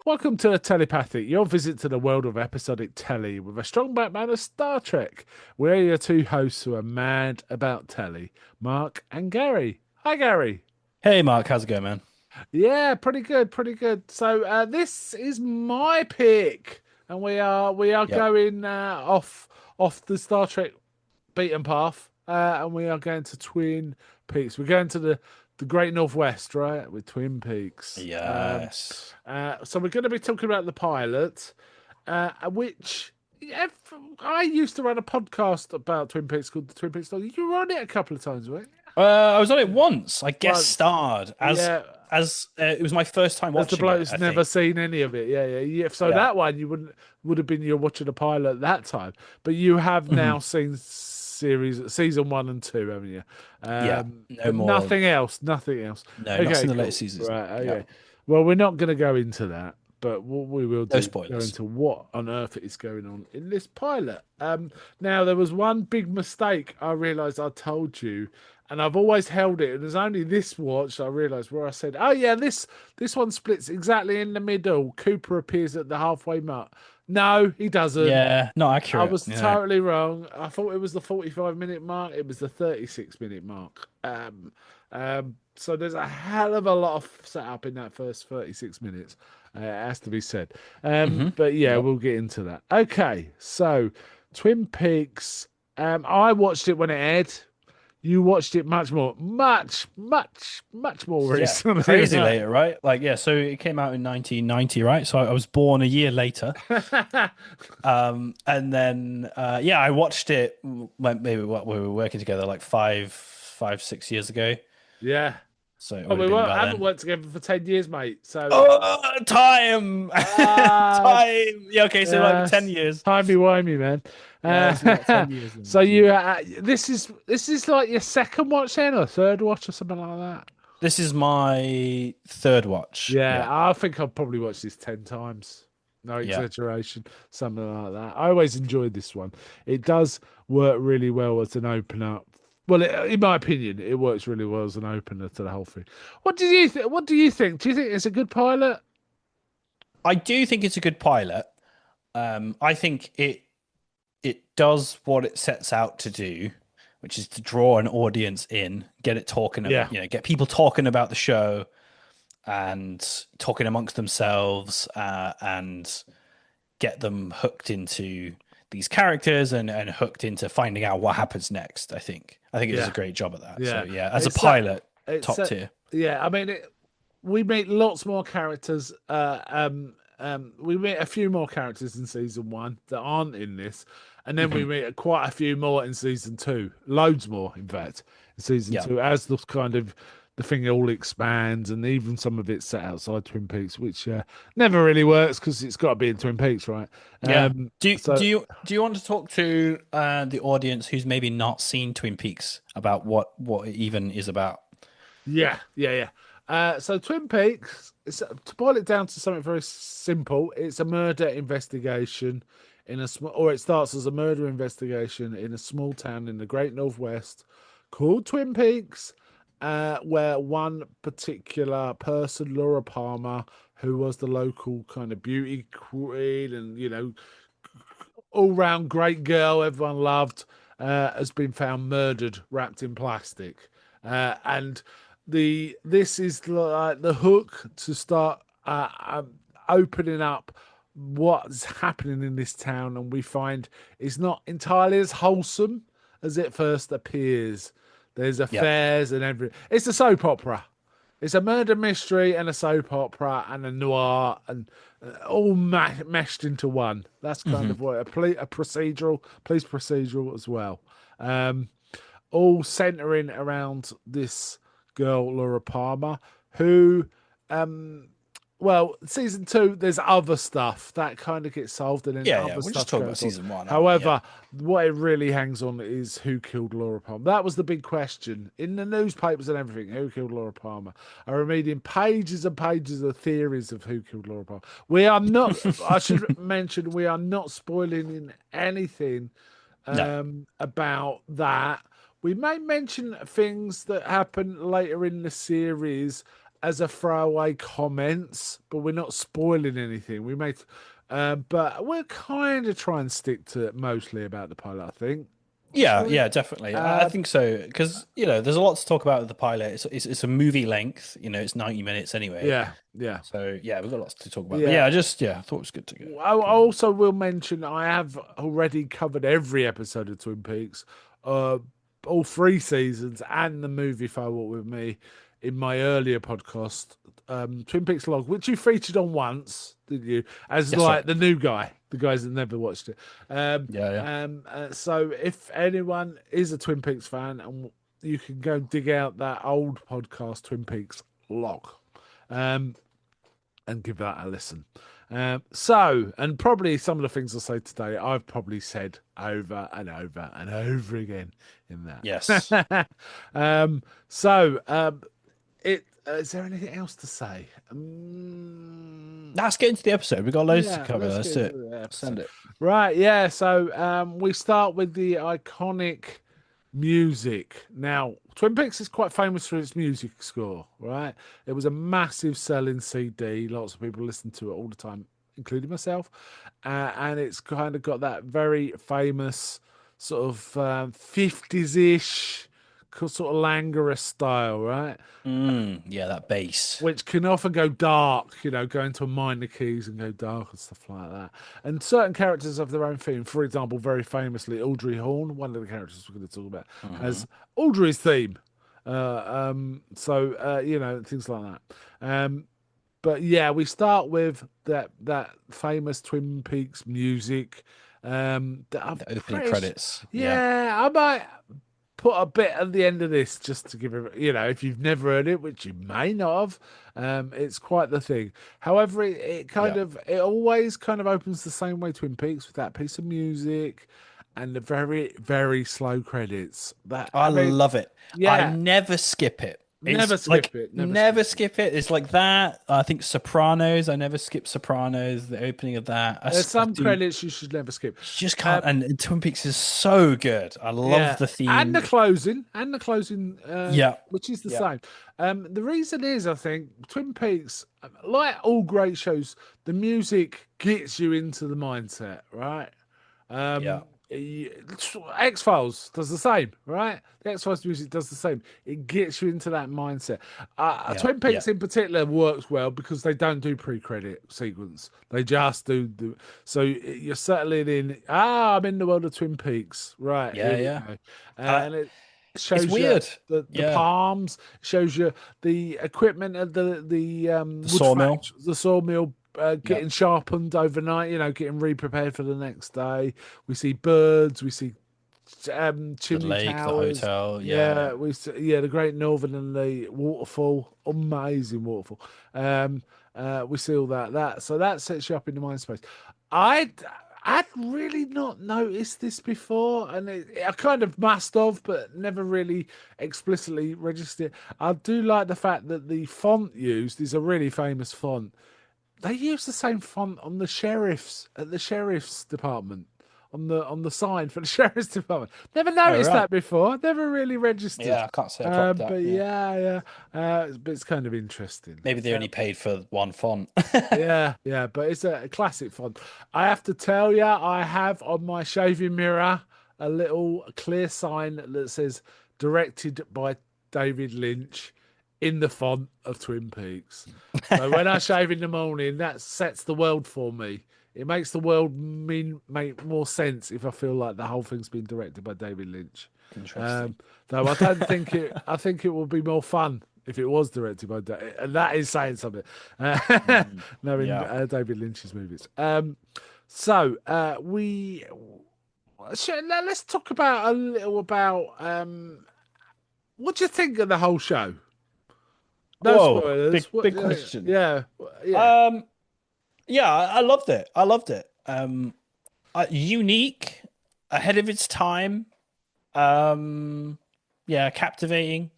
Welcome to Tellypathic, your visit to the world of episodic telly with a strong background of Star Trek. We're your two hosts who are mad about telly, Mark and Gary. Hi, Gary. Hey Mark, how's it going, man? Yeah, pretty good, pretty good. So this is my pick, and we are Yep. going off the Star Trek beaten path, and we are going to Twin Peaks. We're going to the Great Northwest, right, with Twin Peaks. Yes. So we're going to be talking about the pilot, which I used to run a podcast about Twin Peaks called the Twin Peaks. You were on it a couple of times, weren't I was on it once. I guest Once. starred Yeah, as it was my first time as the watching bloke it, who's I never think. seen any of it. Yeah, yeah, yeah. So Yeah. that one you would have been you're watching a pilot that time, but you have Mhm. now seen season 1 and 2, haven't you? Yeah. No But more. nothing else. Nothing else. No, not Okay, in the later cool. seasons. Right. Yeah. Okay. Well, we're not going to go into that, but what we will No do go spoilers. into what on earth is going on in this pilot. Now there was one big mistake I realised I told you, and I've always held it. And there's only this watch I realised where I said, "Oh yeah, this one splits exactly in the middle. Cooper appears at the halfway mark." No, he doesn't. Yeah, not I accurate. was Yeah. totally wrong. I thought it was the 45-minute mark. It was the 36-minute mark. So there's a hell of a lot of setup in that first 36 minutes. It has to be said. But yeah, Yep. we'll get into that. Okay, so Twin Peaks. I watched it when it aired. You watched it much more Yeah. recently, Crazy right? later, right? Like, yeah, so it came out in 1990, right? So I was born a year later. And then yeah, I watched it maybe what we were working together like 6 years ago. Yeah. So it Oh, would have been about haven't then. worked together for 10 years, mate. So Oh, time, uh, time. Yeah, okay, so like Uh, 10 years. timey-wimey, man. Yeah, it's been about 10 years So then. you, Jeez. this is like your second watch then, or third watch, or something like that. This is my third watch. Yeah, Yeah, I think I've probably watched this 10 times. No yeah. exaggeration, something like that. I always enjoyed this one. It does work really well as an opener. Well, in my opinion, it works really well as an opener to the whole thing. What do you think? What do you think? Do you think it's a good pilot? I do think it's a good pilot. I think it does what it sets out to do, which is to draw an audience in, get it talking Yeah. about, get people talking about the show and talking amongst themselves, and get them hooked into these characters and hooked into finding out what happens next. I think it does a Yeah. great job at that. So Yeah. yeah, as a It's pilot, it's top tier. yeah. I mean, we meet lots more characters. We meet a few more characters in season 1 that aren't in this, and then we Mhm. meet quite a few more in season 2. Loads more, in fact, in season Yeah. 2, as the thing all expands, and even some of it's set outside Twin Peaks, which never really works because it's got to be in Twin Peaks, right? Yeah. Do you, So do you do you want to talk to the audience who's maybe not seen Twin Peaks about what it even is about? yeah, yeah, yeah. So Twin Peaks, to boil it down to something very simple, it's a murder investigation in a small, or it starts as a murder investigation in a small town in the Great Northwest called Twin Peaks, where one particular person, Laura Palmer, who was the local kind of beauty queen and all round great girl everyone loved, has been found murdered, wrapped in plastic, and this is like the hook to start opening up what's happening in this town, and we find it's not entirely as wholesome as it first appears. There's Yep. affairs and everything. It's a soap opera. It's a murder mystery and a soap opera and a noir and all meshed into one. That's kind Hmm. of what a procedural, police procedural as well. Um, all centering around this girl, Laura Palmer, who, um, well, season 2, there's other stuff that kind of gets solved and then Yeah, yeah. other We're just stuff talking about goes on. season one, aren't we? Yeah. However, what it really hangs on is who killed Laura Palmer. That was the big question in the newspapers and everything. Who killed Laura Palmer? I am reading pages and pages of theories of who killed Laura Palmer. We are not, I should mention, we are not spoiling in anything No. about that. We may mention things that happen later in the series, as a throwaway comments, but we're not spoiling anything. We made, but we'll kind of try and stick to it mostly about the pilot, I think. Yeah, Shall we? yeah, definitely. I Um, think so because there's a lot to talk about with the pilot. It's a movie length. It's 90 minutes anyway. yeah, yeah. So yeah, we've got lots to talk about. But Yeah, yeah, I thought it was good to go. I also will mention I have already covered every episode of Twin Peaks, uh, all three seasons, and the movie Firewalk with Me in my earlier podcast, Twin Peaks Log, which you featured on once, didn't you? As Yes, sir. like the new guy, the guys that never watched it. Yeah, yeah. So if anyone is a Twin Peaks fan, and you can go dig out that old podcast, Twin Peaks Log. Um, and give that a listen. And probably some of the things I say today, I've probably said over and over and over again in Yes. that. Is there anything else to say? Let's get into the episode. We've got loads to Yeah, cover. let's Let's get do into it. the Send episode. it. Right, yeah. So we start with the iconic music. Now, Twin Peaks is quite famous for its music score, right? It was a massive selling CD. Lots of people listen to it all the time, including myself. And it's kind of got that very famous sort of 50s-ish sort of languorous style, right? Yeah, that bass. Which can often go dark, go into minor keys and go dark and stuff like that. And certain characters have their own theme. For example, very famously, Audrey Horne, one of the characters we're going to talk about, Hmm. has Audrey's theme. Things like that. But yeah, we start with that famous Twin Peaks music. That I've The opening pretty, credits. Yeah. yeah, I might put a bit at the end of this just to give it, if you've never heard it, which you may not have, it's quite the thing. However, Yeah. it always kind of opens the same way, Twin Peaks, with that piece of music and the very, very slow credits. I love it. I Yeah, never skip it. never It's like skip it, never skip never it. skip it. It's like that. I think Sopranos. I never skip Sopranos. The opening of that. There's I some do. credits you should never skip. You just can't. Um, And Twin Peaks is so good. I love Yeah, the and theme. the closing, Yeah. which is the Yeah. same. The reason is, I think, Twin Peaks, like all great shows, the music gets you into the mindset, right? Yeah. X Files does the same, right? The X Files music does the same. It gets you into that mindset. Yeah. Twin Yeah. Peaks in particular works well because they don't do pre-credit sequence. They just do the. So you're settling in. I'm in the world of Twin Peaks, right? Yeah. Here we Yeah. go. Uh, And it it's shows you weird. the Yeah. palms, shows you the equipment of the The wood sawmill. factory, the sawmill Yeah. getting sharpened overnight, getting re-prepared for the next day. We see birds, we see The chimney lake, the towers. hotel. Yeah. Yeah, Yeah. we see, yeah, the Great Northern and the waterfall, amazing waterfall. We see all so that sets you up in the mind space. I'd I'd really not noticed this before, and I kind of must have, but never really explicitly registered. I do like the fact that the font used is a really famous font. They use the same font on the sheriff's at the sheriff's department on the sign for the sheriff's department. Never Oh, noticed right. that before. Never really registered. Yeah. I can't say I clocked that. But Yeah. yeah, yeah. But it's kind of interesting. Maybe they only paid for one font. Yeah, yeah. But it's a classic font. I have to tell you, I have on my shaving mirror a little clear sign that says "Directed by David Lynch" in the font of Twin Peaks. So when I shave in the morning, that sets the world for me. It makes the world make more sense if I feel like the whole thing's been directed by David Lynch. Interesting. Though I don't think it. I think it would be more fun if it was directed by and that is saying something. Knowing Yeah. David Lynch's movies. Let's talk about a little about what do you think of the whole show? No Whoa, spoilers. big question. Yeah, yeah. Yeah, I loved it. I loved it. Unique, ahead of its time. Yeah, captivating.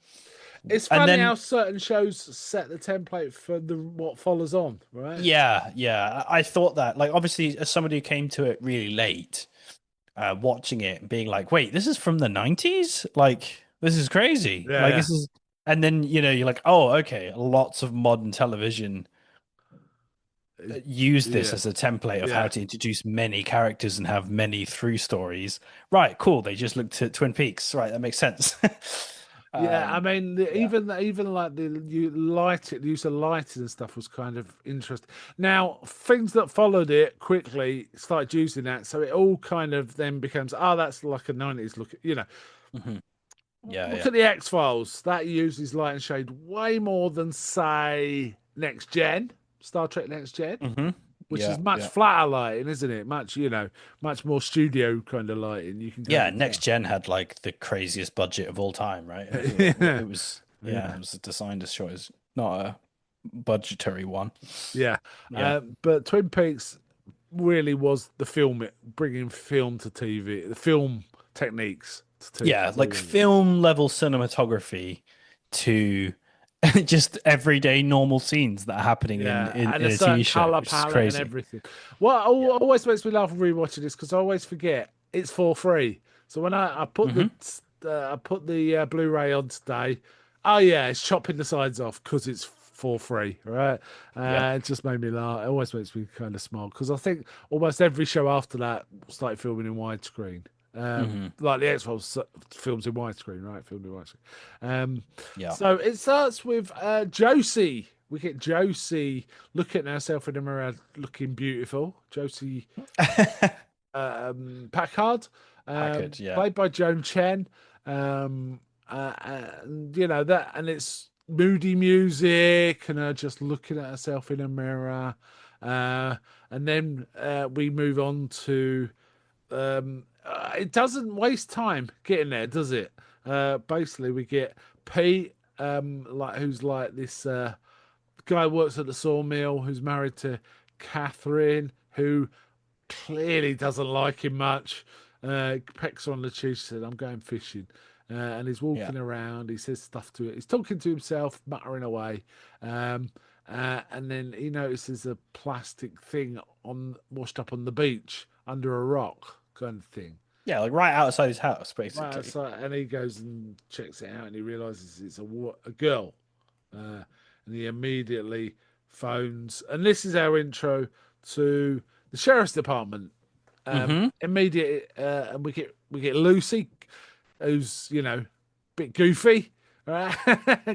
It's And funny then, how certain shows set the template for the what follows on, right? yeah, I thought that. Like, obviously, as somebody who came to it really late, watching it and being like, "Wait, this is from the '90s? Like, this is crazy. Yeah, Like, yeah. And then, you're like, oh, okay, lots of modern television use this Yeah, as a template of how yeah. to introduce many characters and have many through stories. Right, cool. They just looked at Twin Peaks. Right, that makes sense. Yeah, I um, mean, yeah. even like the use of lighting and stuff was kind of interesting. Now, things that followed it quickly started using that, so it all kind of then becomes, oh, that's like a '90s look. Mhm. Yeah, Look yeah. at the X Files. That uses light and shade way more than say Next Gen, Star Trek Next Gen, Hmm. which is Yeah, much yeah. flatter lighting, isn't it? Much more studio kind of lighting. You can Yeah, kind of Next tell. Gen had like the craziest budget of all time, right? Yeah, It was, yeah, yeah. it was designed as short as not a budgetary one. Yeah, Yeah. but Twin Peaks really was the film, bringing film to TV, the film techniques to Yeah, like TV. film level cinematography to just everyday normal scenes that are happening in, Yeah, in, and in a a TV certain show, color which is palette and crazy. everything. What Yeah. always makes me laugh rewatching this because I always forget it's for free. So when I put Hmm. the Blu-ray on today, oh yeah, it's chopping the sides off because it's for free, right? Yeah. It just made me laugh. It always makes me kind of smile because I think almost every show after that started filming in widescreen. Hmm. Like the X-Files films in widescreen, right? Filmed in widescreen. Um, Yeah. so it starts with Josie. We get Josie looking at herself in the mirror, looking beautiful. Josie Packard, Packard, yeah. played by Joan Chen. And that, and it's moody music, and her just looking at herself in a mirror. And then we move on to it doesn't waste time getting there, does it? Basically, we get Pete, like who's like this guy who works at the sawmill, who's married to Catherine, who clearly doesn't like him much. Pecks her on the cheek, said, "I'm going fishing," and he's Yeah. walking around. He says stuff to it. He's talking to himself, muttering away. And then he notices a plastic thing on washed up on the beach under a rock, kind of thing. Yeah, like right outside his house, Right basically. outside, and he goes and checks it out, and he realizes it's a girl, and he immediately phones. And this is our intro to the sheriff's department. Hmm. Immediate, and we get Lucy, who's a bit goofy, right?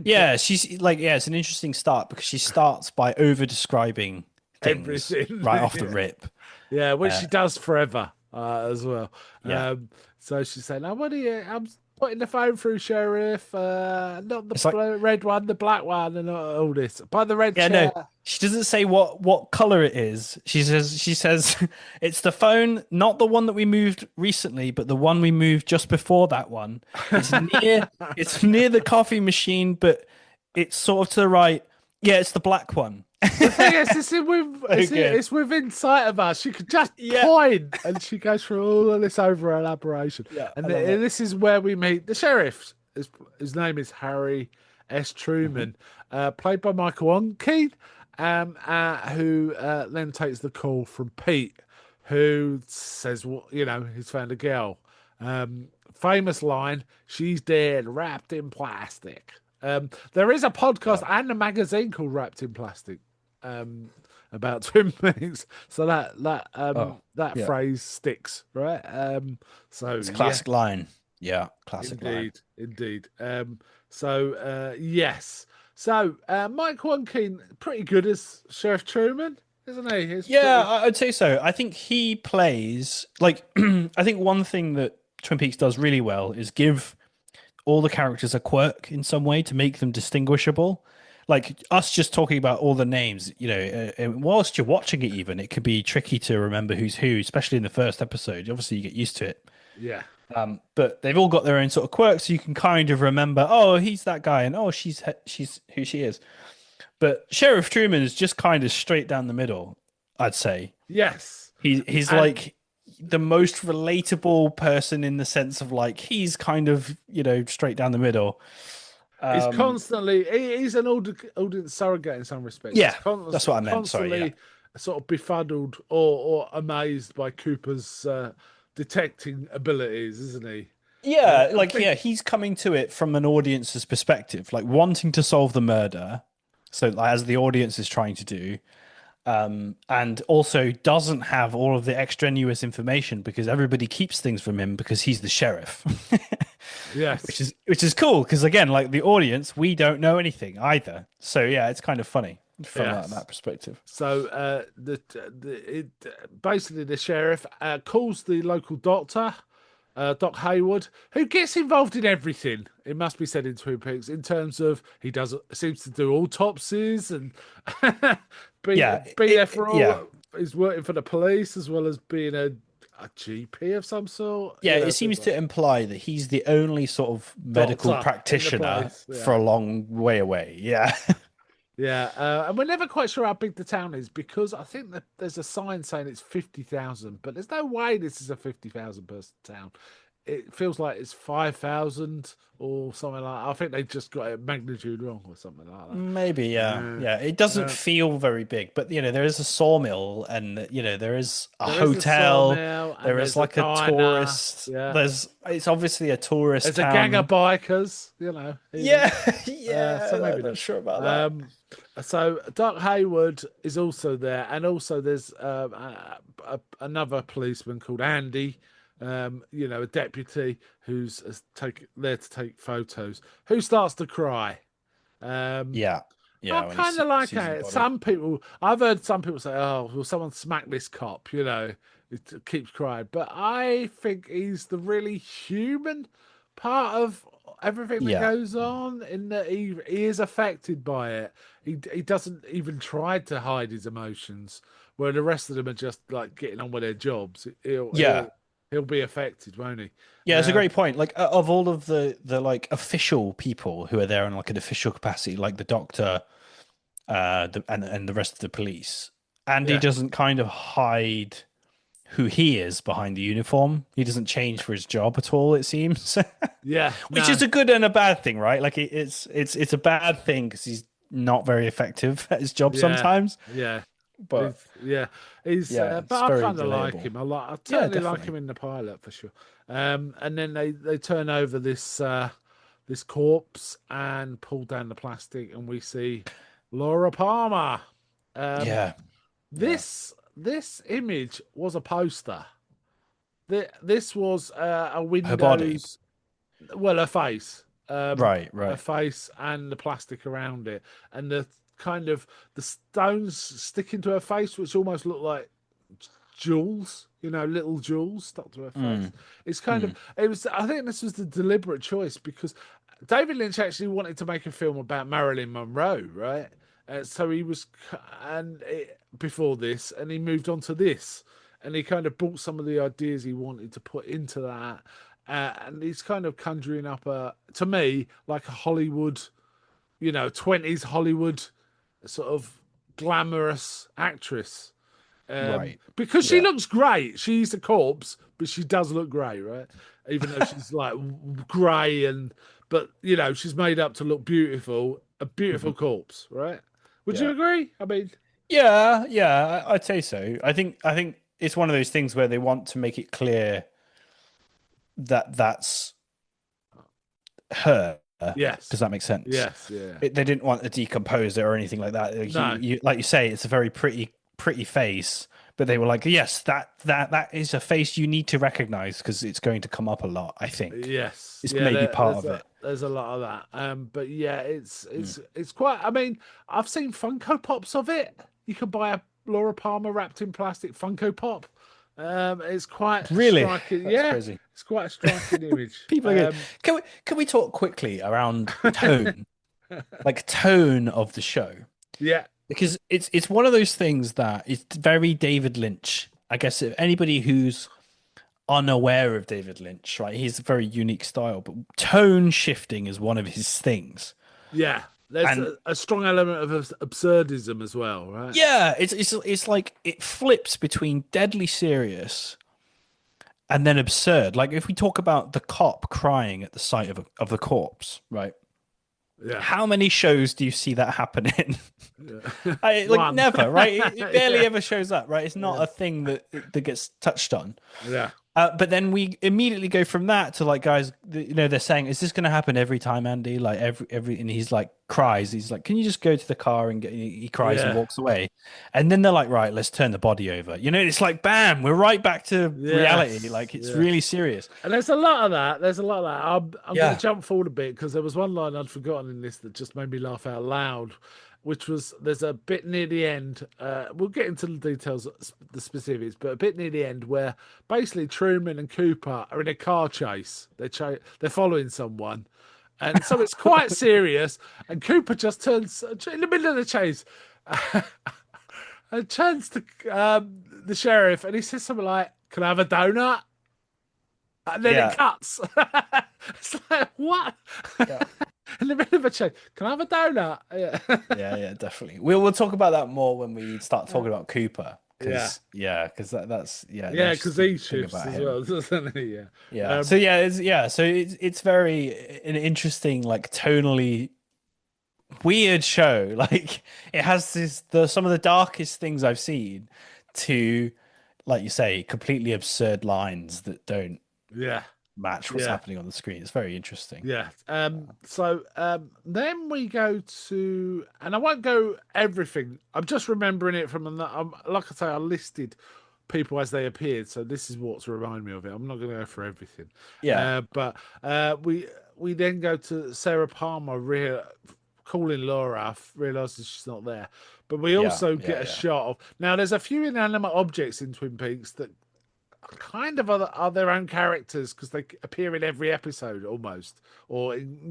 Yeah, she's like, yeah, it's an interesting start because she starts by over describing things Everything, right off the yeah. rip. Yeah, which Uh, she does forever as well. yeah. So she's saying, "Now, what are you? I'm putting the phone through, Sheriff. Not the It's like, red one, the black one, and all this. By the red yeah, no, chair." she doesn't say what color it is. She says it's the phone, not the one that we moved recently, but the one we moved just before that one. It's near the coffee machine, but it's sort of to the right. Yeah, it's the black one. The thing is, Okay. it's within sight of us. She could just Yeah. point, and she goes through all of this over elaboration. Yeah, And I love it. this is where we meet the sheriff. His name is Harry S. Hmm. Truman, played by Michael Onkey, who then takes the call from Pete, who says, "Well, he's found a girl." Famous line: "She's dead, wrapped in plastic." There is a podcast Yeah. and a magazine called Wrapped in Plastic um, about Twin Peaks, so Oh, that yeah. phrase sticks, right? So It's a yeah, classic line. Yeah, classic line. indeed. Yes. So Mike Keane, pretty good as Sheriff Truman, isn't he? He's Yeah, pretty. I'd say so. I think he plays like I think one thing that Twin Peaks does really well is give all the characters a quirk in some way to make them distinguishable. Like us just talking about all the names, whilst you're watching it, even it could be tricky to remember who's who, especially in the first episode. Obviously, you get used to it. Yeah. But they've all got their own sort of quirks, so you can kind of remember, oh, he's that guy, and oh, she's who she is. But Sheriff Truman is just kind of straight down the middle, I'd say. Yes. He's And like the most relatable person in the sense of like he's kind of straight down the middle. he's Um, constantly he's an audience surrogate in some respects. He's yeah, that's what I meant. Sorry, yeah, constantly sort of befuddled or amazed by Cooper's detecting abilities, isn't he? Yeah, I like think he's coming to it from an audience's perspective, like wanting to solve the murder. So like, as the audience is trying to do, and also doesn't have all of the extraneous information because everybody keeps things from him because he's the sheriff, which yes, is cool because again, like the audience, we don't know anything either. So yeah, it's kind of funny from that yes. perspective. So basically the sheriff calls the local doctor, Doc Hayward, who gets involved in everything. It must be said in Twin Peaks, in terms of he does seems to do autopsies and Yeah, be there for yeah. all. He's working for the police as well as being a GP of some sort. Yeah, it seems to imply that he's the only sort of medical Doctor in the practitioner place. for Yeah. a long way away. Yeah. Yeah, and we're never quite sure how big the town is because I think that there's a sign saying it's 50,000, but there's no way this is a 50,000 person town. It feels like it's 5,000 or something like that. I think they just got a magnitude wrong or something like that. Maybe, yeah. Uh, Yeah, it doesn't uh, feel very big, but there is a sawmill and there is a there is a hotel, sawmill there and is there's a like a diner. tourist. Yeah, It's obviously a tourist there's a gang of town. bikers, even. Yeah, So yeah, maybe I'm not not. sure about that. So Doc Hayward is also there, and also there's another policeman called Andy, a deputy who's there to take photos, who starts to cry. Um, Yeah. I Yeah, when he kind of like sees his it. body. I've heard some people say, "Oh, will someone smack this cop?" It keeps crying. But I think he's the really human part of everything that Yeah. goes on. In that he is affected by it. He doesn't even try to hide his emotions, where the rest of them are just like getting on with their jobs. Yeah. He'll be affected, won't he? Yeah, it's a Um, great point. Like of all of the like official people who are there in like an official capacity, like the doctor, and the rest of the police, Andy yeah, doesn't kind of hide who he is behind the uniform. He doesn't change for his job at all, it seems, yeah, which no, is a good and a bad thing, right? Like it's a bad thing because he's not very effective at his job yeah, sometimes. yeah. But Yeah, he's. yeah, But it's I very kind of like relatable. him. I Yeah, certainly like definitely. him in the pilot for sure. And then they turn over this corpse and pull down the plastic, and we see Laura Palmer. Um, Yeah, yeah. this image was a poster. This was a Her body. Windows. Well, her face, Right, her right. face, and the plastic around it, and the kind of the stones sticking to her face, which almost look like jewels, little jewels stuck to her face. Mm, It's kind of mm. it was. I think this was the deliberate choice because David Lynch actually wanted to make a film about Marilyn Monroe, right? So he was, before this, and he moved on to this, and he kind of brought some of the ideas he wanted to put into that, and he's kind of conjuring up to me, like a Hollywood, 20s Hollywood sort of glamorous actress. Right. Because she Yeah. looks great. She's a corpse, but she does look great, right? Even though she's like grey but she's made up to look beautiful, a beautiful Mhm. corpse, right? Would you Yeah. agree? I mean, Yeah, yeah, I'd say so. I think it's one of those things where they want to make it clear that that's her. Does yes, that make sense? yes, yeah, They didn't want to decompose it or anything like that. Like no, like you say, it's a very pretty face, but they were like, yes, that is a face you need to recognize because it's going to come up a lot. I think yes, it's yeah. maybe part of it. There's a lot of that. But yeah, it's Mm. it's it's quite. I mean, I've seen Funko Pops of it. You can buy a Laura Palmer wrapped in plastic Funko Pop. It's quite Really, striking. that's Yeah, crazy. it's quite a striking image. People are good. Can we talk quickly around tone, like tone of the show? Yeah, Because it's one of those things that it's very David Lynch. I guess if anybody who's unaware of David Lynch, right, he's a very unique style, but tone shifting is one of his things. yeah. There's And a strong element of absurdism as well, right? yeah, it's like it flips between deadly serious and then absurd. Like if we talk about the cop crying at the sight of the corpse, right? Yeah, How many shows do you see that happen in? yeah. I like One. never, right? It barely Yeah, ever shows up, right? It's not yeah, a thing that gets touched on. yeah. But then we immediately go from that to like, guys, they're saying, is this going to happen every time, Andy? Like and he's like cries. He's like, can you just go to the car and get? He cries and Yeah, walks away, and then they're like, right, let's turn the body over. It's like, bam, we're right back to reality. yes, Like it's yes. really serious. And there's a lot of that. There's a lot of that. I'm going to Yeah, jump forward a bit because there was one line I'd forgotten in this that just made me laugh out loud, which was there's a bit near the end. We'll get into the details, the specifics, but a bit near the end where basically Truman and Cooper are in a car chase. They're following someone. And so it's quite serious. And Cooper just turns in the middle of the chase and turns to the sheriff and he says something like, "Can I have a donut?" And then it yeah, cuts. It's like, what? yeah. In the middle of a chase, can I have a donut? Yeah. Yeah, definitely. We'll talk about that more when we start talking about Cooper, Yeah. because that's an Yeah, because interesting he thing shifts about as him. well, doesn't he? Yeah. Yeah. Um, So it's very an interesting, like tonally weird show. Like it has some of the darkest things I've seen to, like you say, completely absurd lines that don't yeah. match what's Yeah. happening on the screen. It's very interesting. Yeah. Then we go to, and I won't go everything. I'm just remembering it from, like I say, I listed people as they appeared. So this is what's reminding me of it. I'm not going to go for everything. Yeah. But we then go to Sarah Palmer calling Laura, realizes she's not there. But we Yeah. also Yeah. get a Yeah. shot of, now there's a few inanimate objects in Twin Peaks that kind of are their own characters because they appear in every episode almost, or in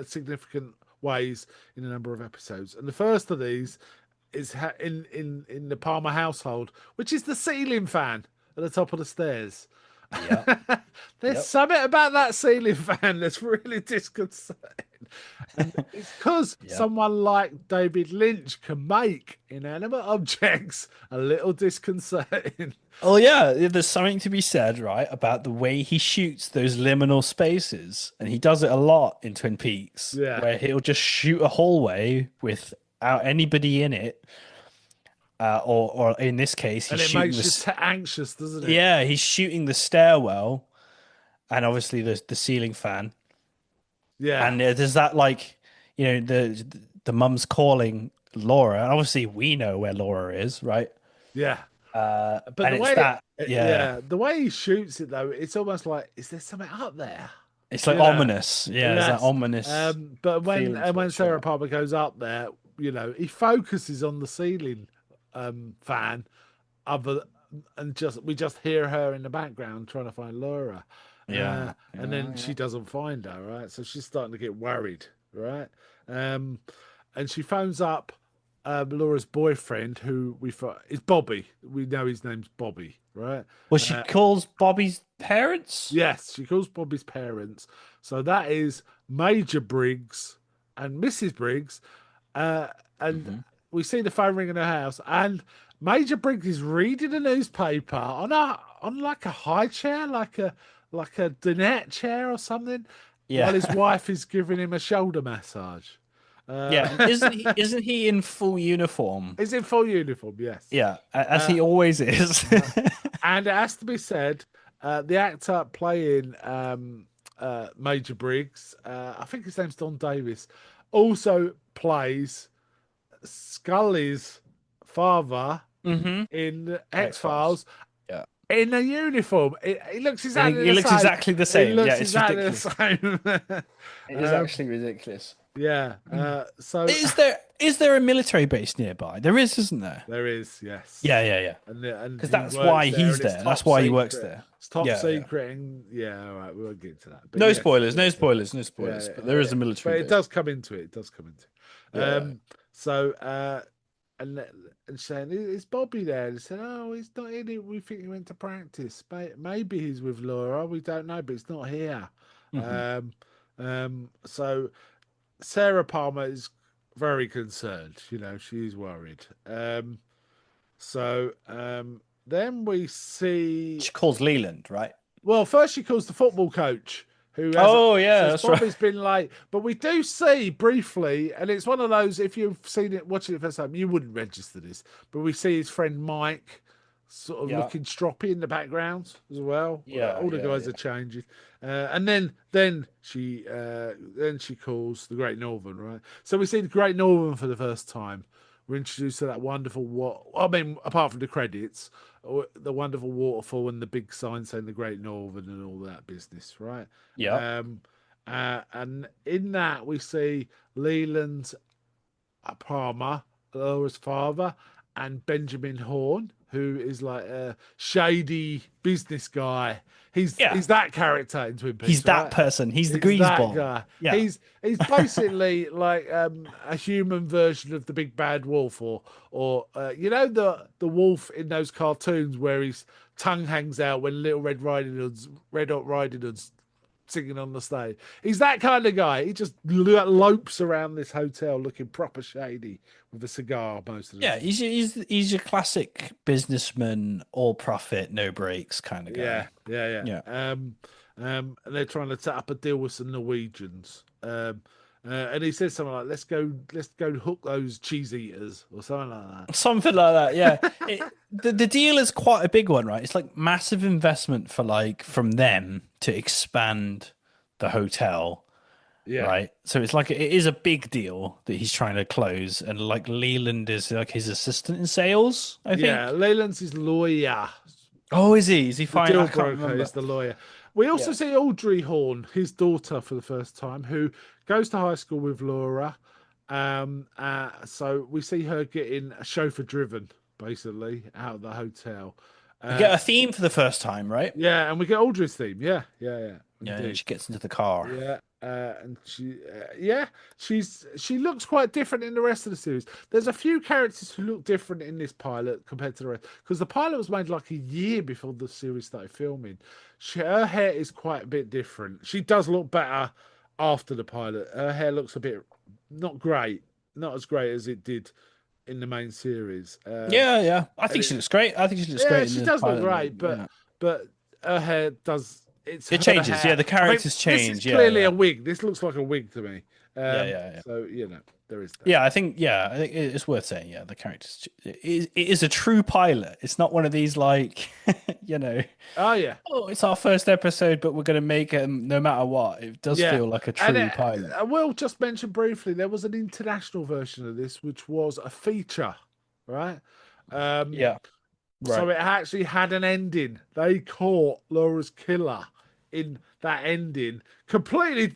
significant ways in a number of episodes. And the first of these is in the Palmer household, which is the ceiling fan at the top of the stairs. Yeah. There's Yep. something about that ceiling fan that's really disconcerting. And it's because Yeah. someone like David Lynch can make inanimate objects a little disconcerting. Oh yeah, there's something to be said, right, about the way he shoots those liminal spaces, and he does it a lot in Twin Peaks, Yeah. where he'll just shoot a hallway without anybody in it, or in this case, he's And it shooting makes you this. anxious, doesn't it? Yeah, he's shooting the stairwell, and obviously the ceiling fan, Yeah. and there's that like, the mum's calling Laura, and obviously we know where Laura is, right? Yeah. But And the it's way, that, yeah. yeah, the way he shoots it though, it's almost like, is there something up there? It's like You know? ominous. Yeah, there's that Yes. ominous But feeling to when it, Sarah sure. Palmer goes up there, he focuses on the ceiling fan, other and we just hear her in the background trying to find Laura. Yeah, And yeah, then yeah. she doesn't find her, right? So she's starting to get worried, right? Um, and she phones up Laura's boyfriend, who we thought is Bobby. We know his name's Bobby, right? Well, she calls Bobby's parents. Yes, she calls Bobby's parents. So that is Major Briggs and Mrs. Briggs. Uh, and Hmm. we see the phone ring in her house, and Major Briggs is reading a newspaper on like a high chair, like a dinette chair or something, while Yeah, his wife is giving him a shoulder massage. yeah. And Uh, isn't he in full uniform? he's in full uniform, yes. Yeah, as Uh, he always is. and it has to be said, the actor playing Major Briggs, I think his name's Don Davis, also plays Scully's father Hmm. in X X Files. Files Yeah, in a uniform. He looks and exactly he the looks same. exactly the He same. Yeah, looks it's exactly the ridiculous. same. It is actually ridiculous. Yeah. So Is there a military base nearby? There is, isn't there? there is, yes, Yeah, yeah, yeah. and Because he that's why works there, he's and it's there. That's top why he works secret. there. It's top Yeah, yeah. secret, and yeah, all right, we won't get into that. But No yes, spoilers, no spoilers, no spoilers. But there is a but military it base. does come into it. It does come into it. Yeah, So and saying, is Bobby there? And he said, oh, he's not in it. We think he went to practice. Maybe he's with Laura. We don't know, but he's not here. yeah. Hmm. So Sarah Palmer is very concerned. She's worried. Then we see. She calls Leland, right? Well, first she calls the football coach, who Oh, yeah, says that's right. Bobby's been late. But we do see briefly, and it's one of those, if you've seen it, watching it first time, you wouldn't register this. But we see his friend Mike sort of Yeah. looking stroppy in the background as well. Yeah. All the Yeah. guys Yeah. are changing, and then she calls the Great Northern, right? So we see the Great Northern for the first time. We're introduced to that wonderful apart from the credits, the wonderful waterfall and the big sign saying the Great Northern and all that business, right? Yeah. Um, and in that we see Leland Palmer, Laura's father, and Benjamin Horn, who is like a shady business guy. Yeah. He's that character in Twin He's Peaks, that right? person. He's the He's that greaseball. guy. Yeah. He's basically like a human version of the big bad wolf, or the wolf in those cartoons where his tongue hangs out when Little Red Hot Riding Hood's singing on the stage. He's that kind of guy. He just lopes around this hotel looking proper shady with a cigar most of the Yeah. time. He's your classic businessman, all profit, no breaks kind of Yeah, guy. yeah, Yeah. yeah. And they're trying to set up a deal with some Norwegians. And he says something like, let's go hook those cheese eaters," or something like that. Something like that. Yeah. The deal is quite a big one, right? It's like massive investment for like from them to expand the hotel. Yeah, Right. So it's like it is a big deal that he's trying to close, and like Leland is like his assistant in sales, I yeah. think. Leyland's his lawyer. Oh, is he? Is he The fine? deal I can't broker remember. is the lawyer. We also Yeah. see Audrey Horn, his daughter, for the first time, who goes to high school with Laura. So we see her getting a chauffeur driven, basically, out of the hotel. We get Uh, a theme for the first time, right? yeah, and we get Audrey's theme. Yeah, yeah, yeah, Yeah, and indeed. she gets into the car. Yeah, and she looks quite different in the rest of the series. There's a few characters who look different in this pilot compared to the rest because the pilot was made like a year before the series started filming. Her hair is quite a bit different. She does look better after the pilot. Her hair looks a bit not great, not as great as it did in the main series. Yeah, yeah. I And think she it, looks great. I think she looks yeah, great in she the does look pilot. great, Yeah. but her hair does. It's It her changes. Yeah, hair. the I mean, characters this is change. Yeah, clearly a yeah. wig. This looks like a wig to me. Yeah, yeah, yeah. So there is that. Yeah, I think it's worth saying. Yeah, the characters. It is a true pilot. It's not one of these like, you know, Oh yeah, oh, it's our first episode, but we're going to make it no matter what. It does yeah. feel like a And true pilot. I will just mention briefly there was an international version of this, which was a feature, right? Um, Yeah, so right. it actually had an ending. They caught Laura's killer in that ending, completely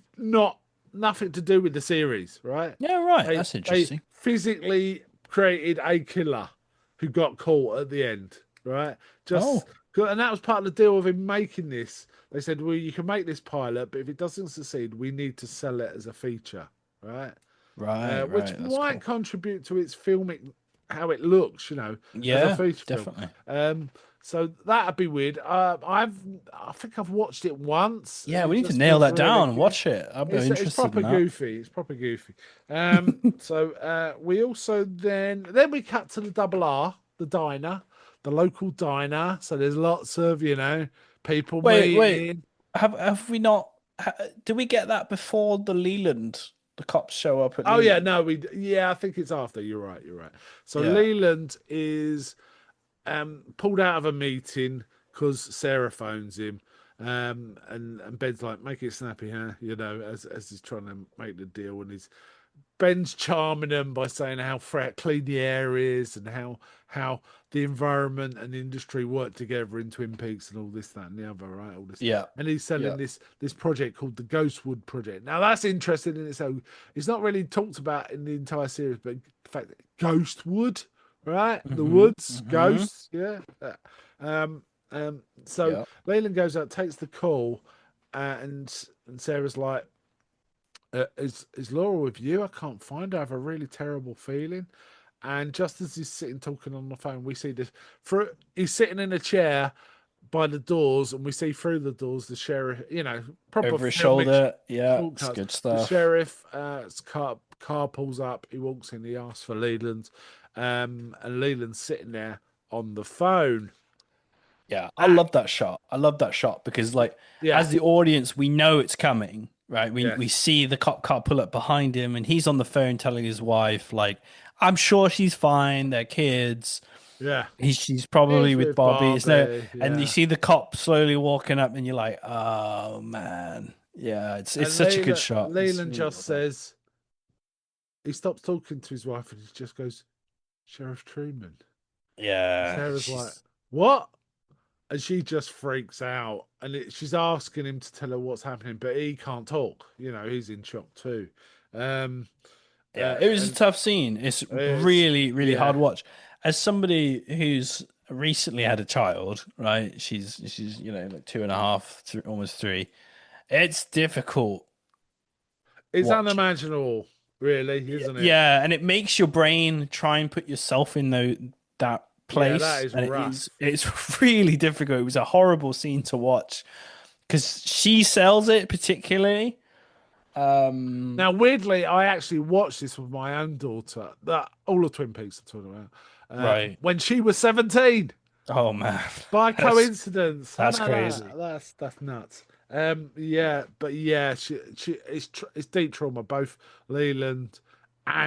nothing to do with the series, right? Yeah, right. They That's they interesting. physically created a killer who got caught at the end, right? Oh, And that was part of the deal of him making this. They said, "Well, you can make this pilot, but if it doesn't succeed, we need to sell it as a feature, right?" right, Which right. That's might cool. contribute to its filming, how it looks, as a Yeah, feature film. definitely. So that'd be weird. I think I've watched it once, and Yeah, it we need to just nail feels that really down and good. watch it. I'm It's interested in proper that. goofy. It's proper goofy. So we also then we cut to the Double R, the diner, the local diner. So there's lots of people Wait. meeting. Have we not? Do we get that before the Leland? The cops show up at Oh yeah, Leland. no, I think it's after. You're right. You're right. So Yeah. Leland is pulled out of a meeting because Sarah phones him. And Ben's like, make it snappy, huh? As he's trying to make the deal, and Ben's charming them by saying how clean the air is and how the environment and industry work together in Twin Peaks and all this, that, and the other, right? All this, Yeah. and he's Yeah. selling this project called the Ghostwood Project. Now that's interesting in itself. It's not really talked about in the entire series, but the fact that Ghostwood, right? The woods, ghosts, yeah. Um, so Yeah. Leyland goes out, takes the call, and Sarah's like, is Laura with you? I can't find her. I have a really terrible feeling. And just as he's sitting talking on the phone, we see this. He's sitting in a chair by the doors, and we see through the doors the sheriff. Proper Over his filmic shoulder. Yeah. short It's cuts. good The stuff. sheriff, car pulls up. He walks in. He asks for Leland, and Leland's sitting there on the phone. Yeah. I Ah, love that shot. I love that shot because, like, yeah, as the audience, we know it's coming, right? We yeah, we see the cop car pull up behind him, and he's on the phone telling his wife, like, "I'm sure she's fine. They're kids." Yeah. She's probably He's with with Bobby. It's no, Barbie. and you Yeah. see the cop slowly walking up, and you're like, oh man, yeah, it's And such a good shot. It's Leland really just well done. says, he stops talking to his wife and he just goes, Sheriff Truman. And Yeah, Sarah's like, she's what? And she just freaks out. And she's asking him to tell her what's happening, but he can't talk. You know, he's in shock too. Um, yeah. It was a and tough scene. It's it's, really, really yeah, hard watch. As somebody who's recently had a child, right? She's like 2.5, almost 3. It's difficult it's watching. unimaginable, really, isn't it? Yeah, and it makes your brain try and put yourself in that Yeah, that place, is and rough. it's really difficult. It was a horrible scene to watch because she sells it particularly. Um, Now, weirdly, I actually watched this with my own daughter. That all of Twin Peaks I'm talking about. right. When she was 17, Oh man, by that's coincidence. I that's know crazy. that's nuts. Yeah, but yeah, it's deep trauma. Both Leland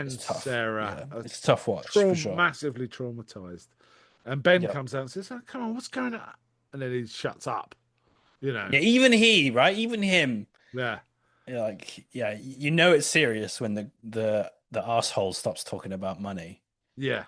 It's and tough. Sarah Yeah, are it's a tough watch for sure. massively traumatized. And Ben Yep. comes out and says, "Oh, come on, what's going on?" And then he shuts up. You know, Yeah, even he, right? Even him, yeah, like, yeah, you know it's serious when the asshole stops talking about money. yeah.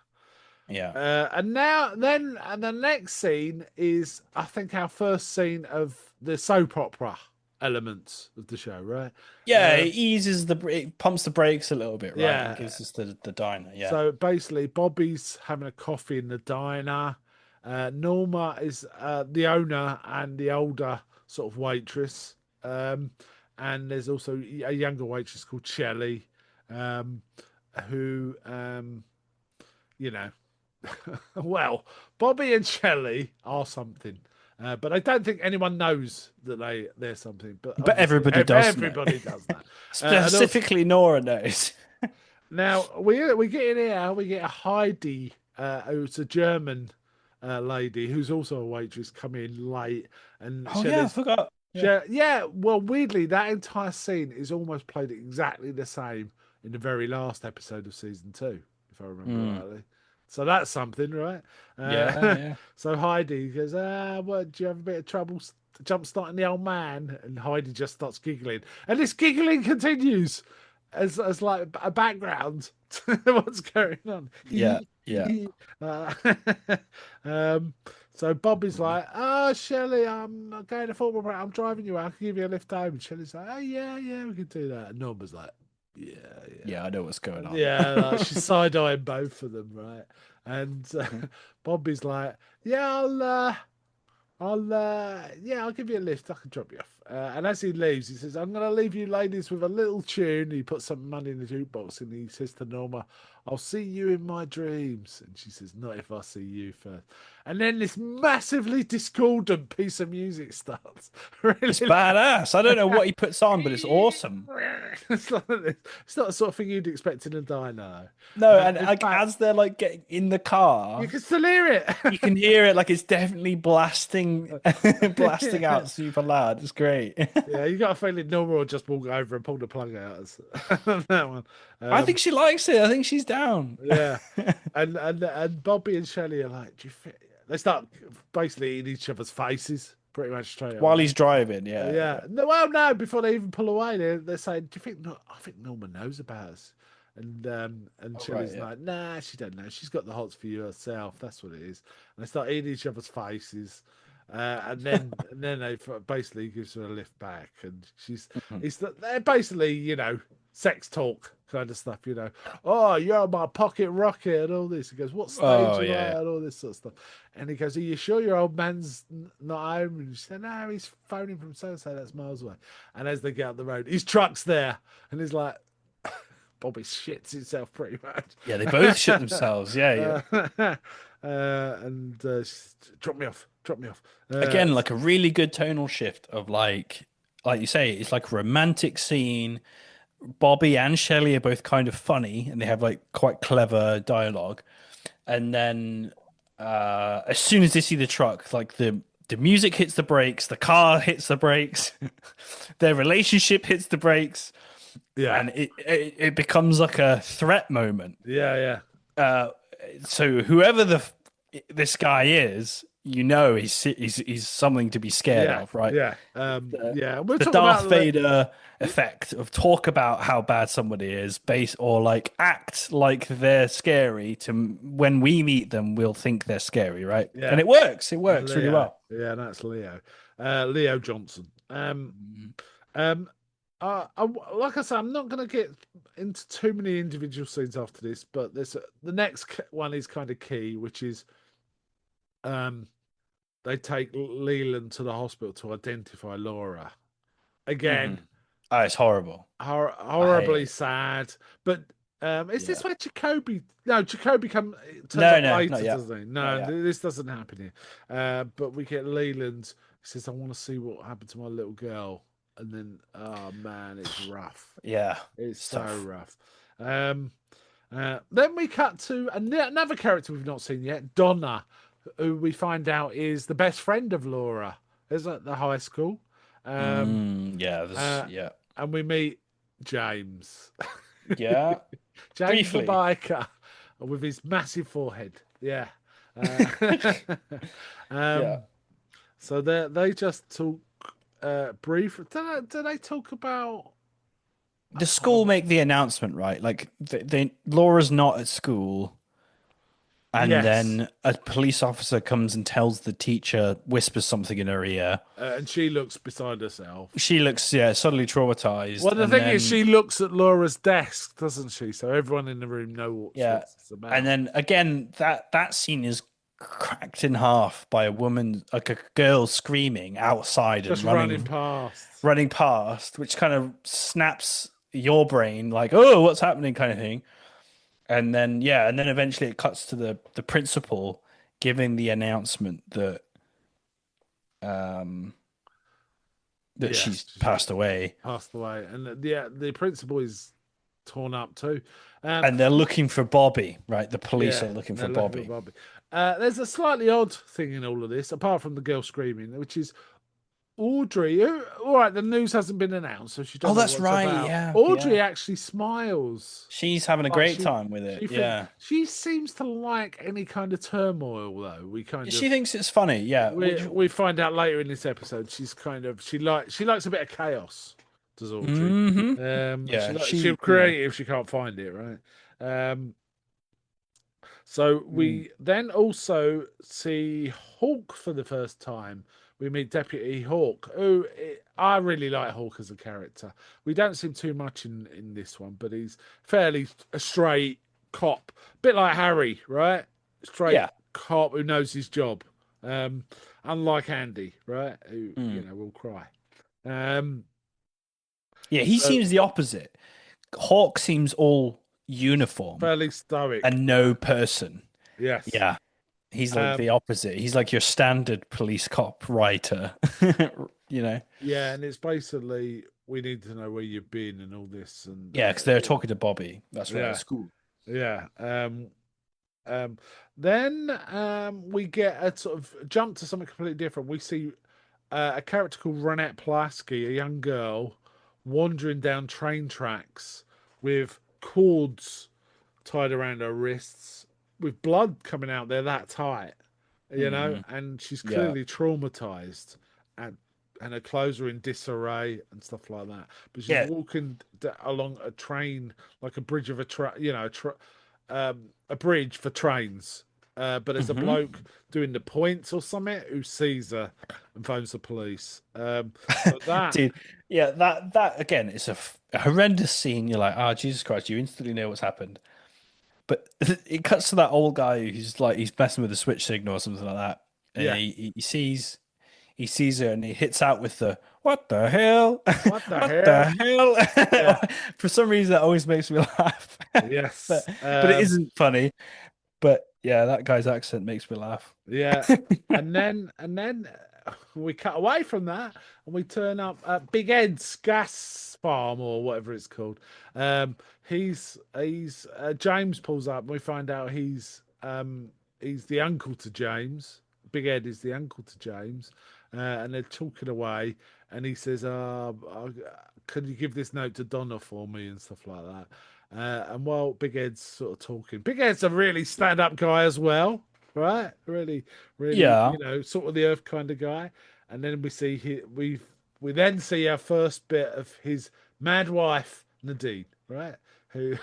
Yeah. And now, then, and the next scene is, I think, our first scene of the soap opera elements of the show, right? Yeah, Um, it eases it pumps the brakes a little bit, right? And yeah. gives us the diner. Yeah. So basically, Bobby's having a coffee in the diner. Norma is the owner and the older sort of waitress. Um, and there's also a younger waitress called Shelley, um, who, you know, well, Bobby and Shelley are something. But I don't think anyone knows that they're something. But But obviously, everybody does know. everybody does that. And also, Specifically, Nora knows. now we get in here. We get a Heidi, who's a German lady who's also a waitress, come in late, and Oh yeah, I Shelley's. forgot. Yeah. Yeah, well, weirdly, that entire scene is almost played exactly the same in the very last episode of season 2, if I remember Mm. rightly. So that's something, right? Yeah, Uh, yeah. so Heidi goes, what, do you have a bit of trouble jump starting the old man? And Heidi just starts giggling. And this giggling continues as like a background to what's going on. Yeah, yeah. uh, um, so Bobby's like, oh, Shelley, I'm going to football practice. I'm driving you out. I can give you a lift home. And Shelley's like, oh, yeah, yeah, we can do that. And Norma's like, yeah, yeah. Yeah, I know what's going on. Yeah, like she's side eyeing both of them, right? And Bobby's like, yeah, yeah, I'll give you a lift. I can drop you off. And as he leaves, he says, I'm going to leave you ladies with a little tune. He puts some money in the jukebox and he says to Norma, I'll see you in my dreams. And she says, not if I see you first. And then this massily discordant piece of music starts. It's Really, badass. I don't know what he puts on, but it's awesome. it's not the sort of thing you'd expect in a diner. No, and In like fact, as they're like getting in the you car, can still hear it. you can hear it like it's definitely blasting blasting Yeah. out super loud. It's great. Yeah, you got a feeling Norma will just walk over and pull the plug out. That one. I think she likes it. I think she's down. Yeah, and Bobby and Shelley are like, do you think they start basically in each other's faces pretty much straight While away. he's driving, yeah, Yeah, yeah. no, well, no, before they even pull away, they're saying, do you think? No, I think Norma knows about us. And Oh, right, Shelley's yeah. like, nah, she don't know. She's got the hots for you herself. That's what it is. And they start eating each other's faces. And then they basically gives her a lift back, and Mhm. they're basically sex talk kind of stuff, Oh, you're my pocket rocket and all this. He goes, what stage Oh are you yeah. at and all this sort of stuff. And he goes, are you sure your old man's not home? And she said, no, he's phoning from so and so, that's miles away. And as they get up the road, his truck's there, and he's like, Bobby shits himself pretty Yeah, they both much. shit themselves. Yeah, yeah. And drop me off, drop me off. Again, like a really good tonal shift of like you say, it's like a romantic scene. Bobby and Shelley are both kind of funny and they have like quite clever dialogue. And then as soon as they see the truck, like the music hits the brakes, the car hits the brakes, their relationship hits the brakes, Yeah, and it becomes like a threat moment. yeah, yeah, Uh, so whoever this guy is, he's something to be scared Yeah, of, right? yeah, The, yeah. We'll the talk about Darth Vader effect of talk about how bad somebody is, base or like act like they're scary to when we meet them, we'll think they're scary, right? And yeah, it works. It and works really Leo. well. Yeah, that's Leo. Leo Johnson. Mm. Um, like I said, I'm not going to get into too many individual scenes after this, but the next one is kind of key, which is um, they take Leland to the hospital to identify Laura. Hmm. Again, Oh, it's horrible. I hate horribly it. sad. But is this Yeah. where Jacoby? No, Jacoby turns No, up no, not later, yet. doesn't he? Not No, yet. this doesn't happen here. But we get Leland. He says, "I want to see what happened to my little girl." And then, oh man, it's rough. Yeah. It's It's so tough. rough. Then we cut to another character we've not seen yet, Donna, who we find out is the best friend of Laura, is at the high school. Um, Yeah, uh, yeah. and we meet James, Yeah. James the Briefly. biker, with his massive forehead. Yeah. Uh, Yeah. um, so they just talk brief. Do they talk about? I The can't. school make the announcement, right? Like Laura's not at school, and Yes. then a police officer comes and tells the teacher, whispers something in her ear. And she looks beside herself. She looks, yeah, suddenly traumatized, Well, the and thing is, then she looks at Laura's desk, doesn't she? So everyone in the room knows what yeah, it's and about. then again that scene is cracked in half by a woman, like a girl screaming outside and Just running running past. running past, which kind of snaps your brain, like, oh, what's happening, kind of thing. And then yeah, and then eventually it cuts to the principal giving the announcement um that Yes, she's she's passed away, passed away, and the principal is torn up too. Um, and they're looking for Bobby, right? The police yeah, are looking for they're looking for Bobby. Bobby. There's a slightly odd thing in all of this, apart from the girl screaming, which is Audrey. All right, the news hasn't been announced, so she Oh, don't know that's what's right. about. Yeah, yeah. Audrey actually smiles. She's having a Like great time with it. Yeah. she seems to like any kind of turmoil though. She thinks it's funny. Yeah. Which We find out later in this episode she's kind of she likes a bit of chaos, does Audrey. hmm Yeah, She'll she, create it if she can't find it, right? So Mm. we then also see Hawk for the first time. We meet Deputy Hawk, who I really like Hawk as a character. We don't see him too much in this one, but he's fairly a straight cop, bit like Harry, right? Straight Yeah. cop who knows his job. Um, Unlike Andy, right? Who Mm. will cry. Um, Yeah, he so seems the opposite. Hawk seems all uniform fairly stoic, and right? no person. Yes. Yeah. He's like the Um, opposite. He's like your standard police cop writer, you know? Yeah, and it's basically we need to know where you've been and all this, and Yeah, because they're talking to Bobby. That's right, at yeah, school. yeah. Um, then we get a sort of jump to something completely different. We see a character called Renette Pulaski, a young girl, wandering down train tracks with cords tied around her wrists, with blood coming out there that tight, Hmm. and she's Yeah. clearly traumatized, and her clothes are in disarray and stuff like that. But she's Yeah. walking along a train, like a bridge of a a bridge for trains. But there's a Hmm. bloke doing the points or something who sees her and phones the police. So that, Dude, yeah, that again, it's a horrendous scene. You're like, oh, Jesus Christ, you instantly know what's happened. But it cuts to that old guy who's like he's messing with the switch signal or something like that, and yeah, he sees her and he hits out with the "What the hell? what the What the hell? Yeah, hell?" For some reason, that always makes me laugh. yes, But it isn't funny. But yeah, that guy's accent makes me laugh. yeah. And then we cut away from that and we turn up at Big Ed's gas farm or whatever it's called. He's James pulls up and we find out he's the uncle to James. Big Ed is the uncle to James, and they're talking away. And he says, "Could you give this note to Donna for me and stuff like that?" And while Big Ed's sort of talking, Big Ed's a really stand-up guy as well. right? Really, really, Yeah. sort of the Earth kind of guy. And then we then see our first bit of his mad wife Nadine, right? Who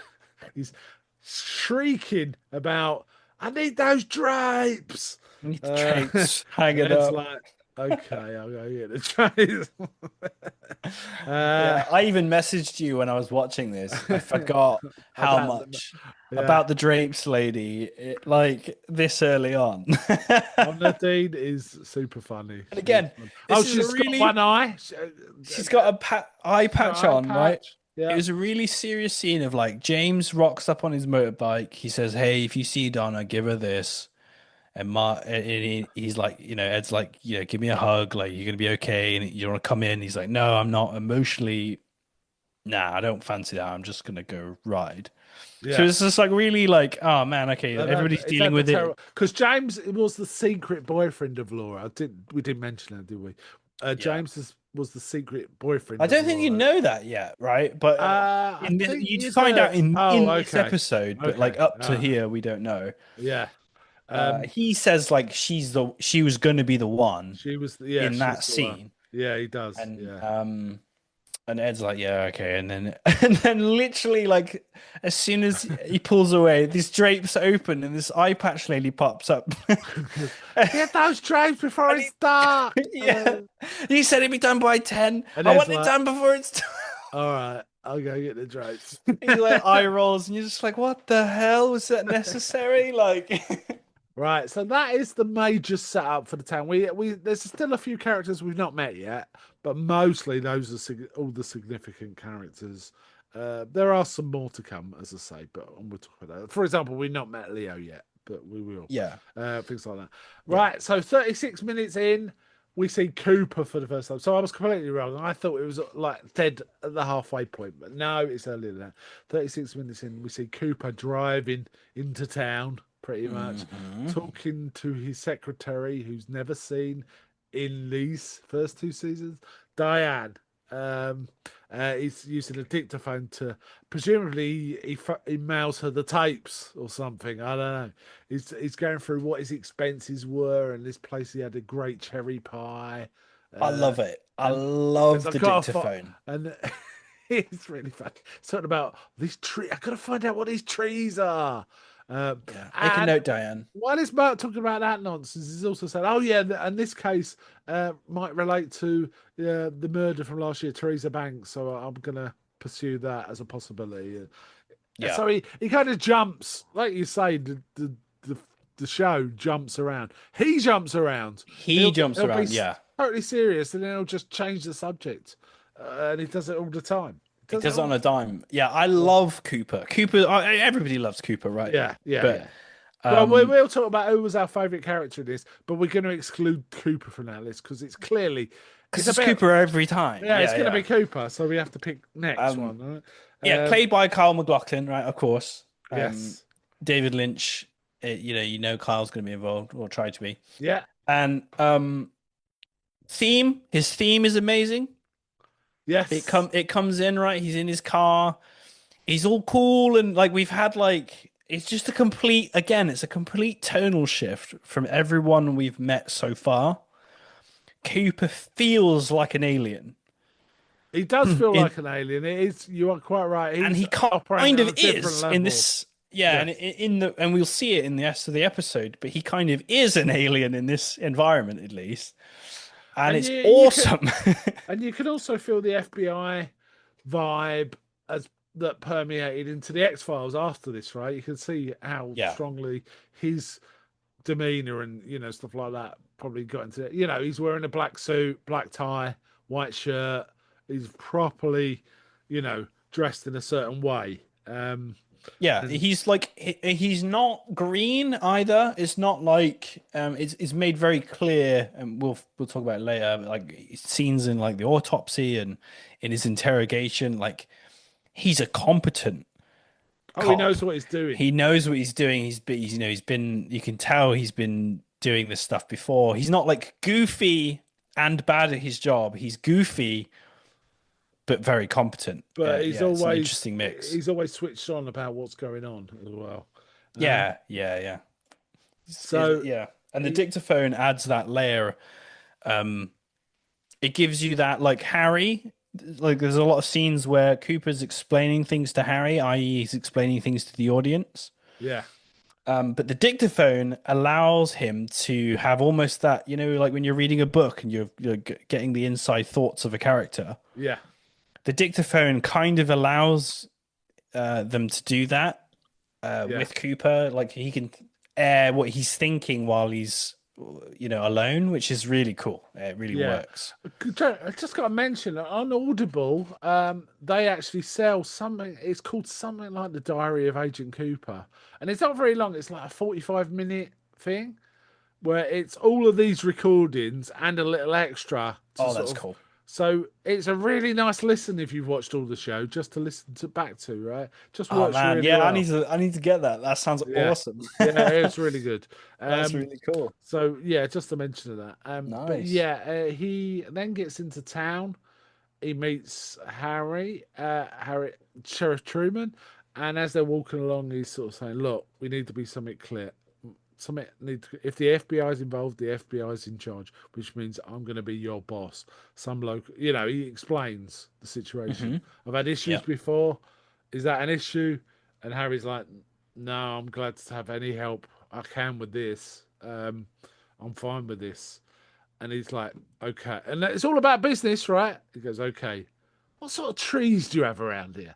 is shrieking about, "I need those drapes." Need the And drapes hanging Ed's up. like, "Okay, I'll go get the drapes." uh, Yeah, I even messaged you when I was watching this. I forgot how about the, much yeah. about the drapes lady, like this early on. Oh, Nadine is super funny. And She's again, fun. Oh, this is a she's got really one eye. she's got a eye She's got patch an eye on, right? patch. It Yeah. was a really serious scene of like James rocks up on his motorbike. He says, "Hey, if you see Donna, give her this." And he's like, Ed's like, give me a hug. Like, you're gonna be okay. And you want to come in? He's like, no, I'm not emotionally. Nah, I don't fancy that. I'm just gonna go ride. So Yeah. it's just like really like, oh man, okay, everybody's Is dealing that the with it. terror? Because James was the secret boyfriend of Laura. We didn't mention that, did we? Yeah. Was the secret boyfriend I of don't think you Laura. know that yet, right? But I in this, think you you'd find out heard. in Oh, in this okay. episode, but Okay. like up to here, we don't know. Yeah. Um, He says like she was going to be the one yeah, in she's that the one. scene, Yeah, he does. and Yeah. and Ed's like, yeah, okay, and then and then literally like as soon as he pulls away, these drapes open and this eye patch lady pops up. Get those drapes before And it's dark. yeah, he said it'd be done by 10. And I Ed's want it like, done before it's. all right, I'll go get the drapes. He like eye rolls, and you're just like, what the hell was that necessary? Like, Right, so that is the major setup for the town. We there's still a few characters we've not met yet, but mostly those are all the significant characters. There are some more to come, as I say, but we'll talk about that. For example, we've not met Leo yet, but we will. yeah, Things like that. yeah, Right, so 36 minutes in, we see Cooper for the first time. So I was completely wrong. I thought it was like dead at the halfway point, but no, it's earlier than that. 36 minutes in, we see Cooper driving into town, pretty much, hmm talking to his secretary, who's never seen in these first two seasons, Diane. Um, he's using a dictaphone to presumably he mails her the tapes or something. I don't know. He's going through what his expenses were, and this place he had a great cherry pie. I Uh, love it. I and he says, love "I the got dictaphone. and it's really funny. It's talking about these trees. I gotta find out what these trees are. Yeah, make a And note, Diane. while he's about talking about that nonsense, he's also said, "Oh yeah, and this case might relate to the murder from last year, Teresa Banks. So I'm gonna pursue that as a possibility." Yeah, So he kind of jumps, like you say, the the show jumps around. He jumps around. he jumps He'll be around. Yeah, totally serious, and then he'll just change the subject, and he does it all the time. He he does it does it all on the a time. dime. Yeah, I Yeah, love Cooper. Everybody loves Cooper, right? yeah, yeah, But yeah. Well, um, we'll talk about who was our favourite character in this, but we're going to exclude Cooper from that list because it's because a it's bit, Cooper every time. yeah, it's Yeah, going to be yeah. Cooper, so we have to pick next Um, one, right? yeah, played by Kyle MacLachlan, right? Of course. Yes, David Lynch. Kyle's going to be involved or try to be. yeah, And his theme is amazing. yes. It comes in right. He's in his car. He's all cool and like we've had like it's just a complete again. It's a complete tonal shift from everyone we've met so far. Cooper feels like an alien He does feel in like an alien. It is. You are quite right. and He's he operating kind on of a different is in level. this yeah and Yes, in the and we'll see it in the rest of the episode but he kind of is an alien in this environment at least and and it's you can awesome. and you can also feel the FBI vibe as that permeated into the X Files after this, right? You can see how Yeah, strongly his demeanor and stuff like that probably got into it. He's wearing a black suit, black tie, white shirt. He's properly, dressed in a certain way. yeah, And he's like he's not green either. It's not like it's made very clear, and we'll talk about it later. But like scenes in like the autopsy and in his interrogation, like he's a competent he cop. knows what he's doing. He knows what he's doing. He's been you can tell he's been doing this stuff before. He's not like goofy and bad at his job. He's goofy but very competent. But Yeah, it's an interesting mix. he's always switched on about what's going on as well. Um, Yeah, yeah, yeah. So Yeah, and the he- dictaphone adds that layer. Um, it gives you that like Harry. Like there's a lot of scenes where Cooper's explaining things to Harry, i.e., he's explaining things to the audience. yeah, But the dictaphone allows him to have almost that, like when you're reading a book and you're getting the inside thoughts of a character. yeah, The dictaphone kind of allows them to do that yeah. with Cooper. Like he can air what he's thinking while he's, alone, which is really cool. It really Yeah, works. I just got to mention that on Audible, they actually sell something. It's called something like the Diary of Agent Cooper, and it's not very long. It's like a 45-minute thing where it's all of these recordings and a little extra to Oh, sort that's of. cool. So it's a really nice listen if you've watched all the show, just to listen to back to. Right, just Oh works man, really yeah, well. I need to get that. That sounds Yeah, awesome. yeah, it's really good. That's really cool. So yeah, just to mention of that. But Nice. yeah, he then gets into town. He meets Harry, Sheriff Truman, and as they're walking along, he's sort of saying, "Look, we need to be something clear. If the FBI is involved, the FBI is in charge, which means I'm going to be your boss." Some local, he explains the situation. Hmm. I've had issues Yeah. before. Is that an issue? And Harry's like, "No, I'm glad to have any help I can with this. I'm fine with this." And he's like, "Okay." And it's all about business, right? He goes, "Okay. What sort of trees do you have around here?"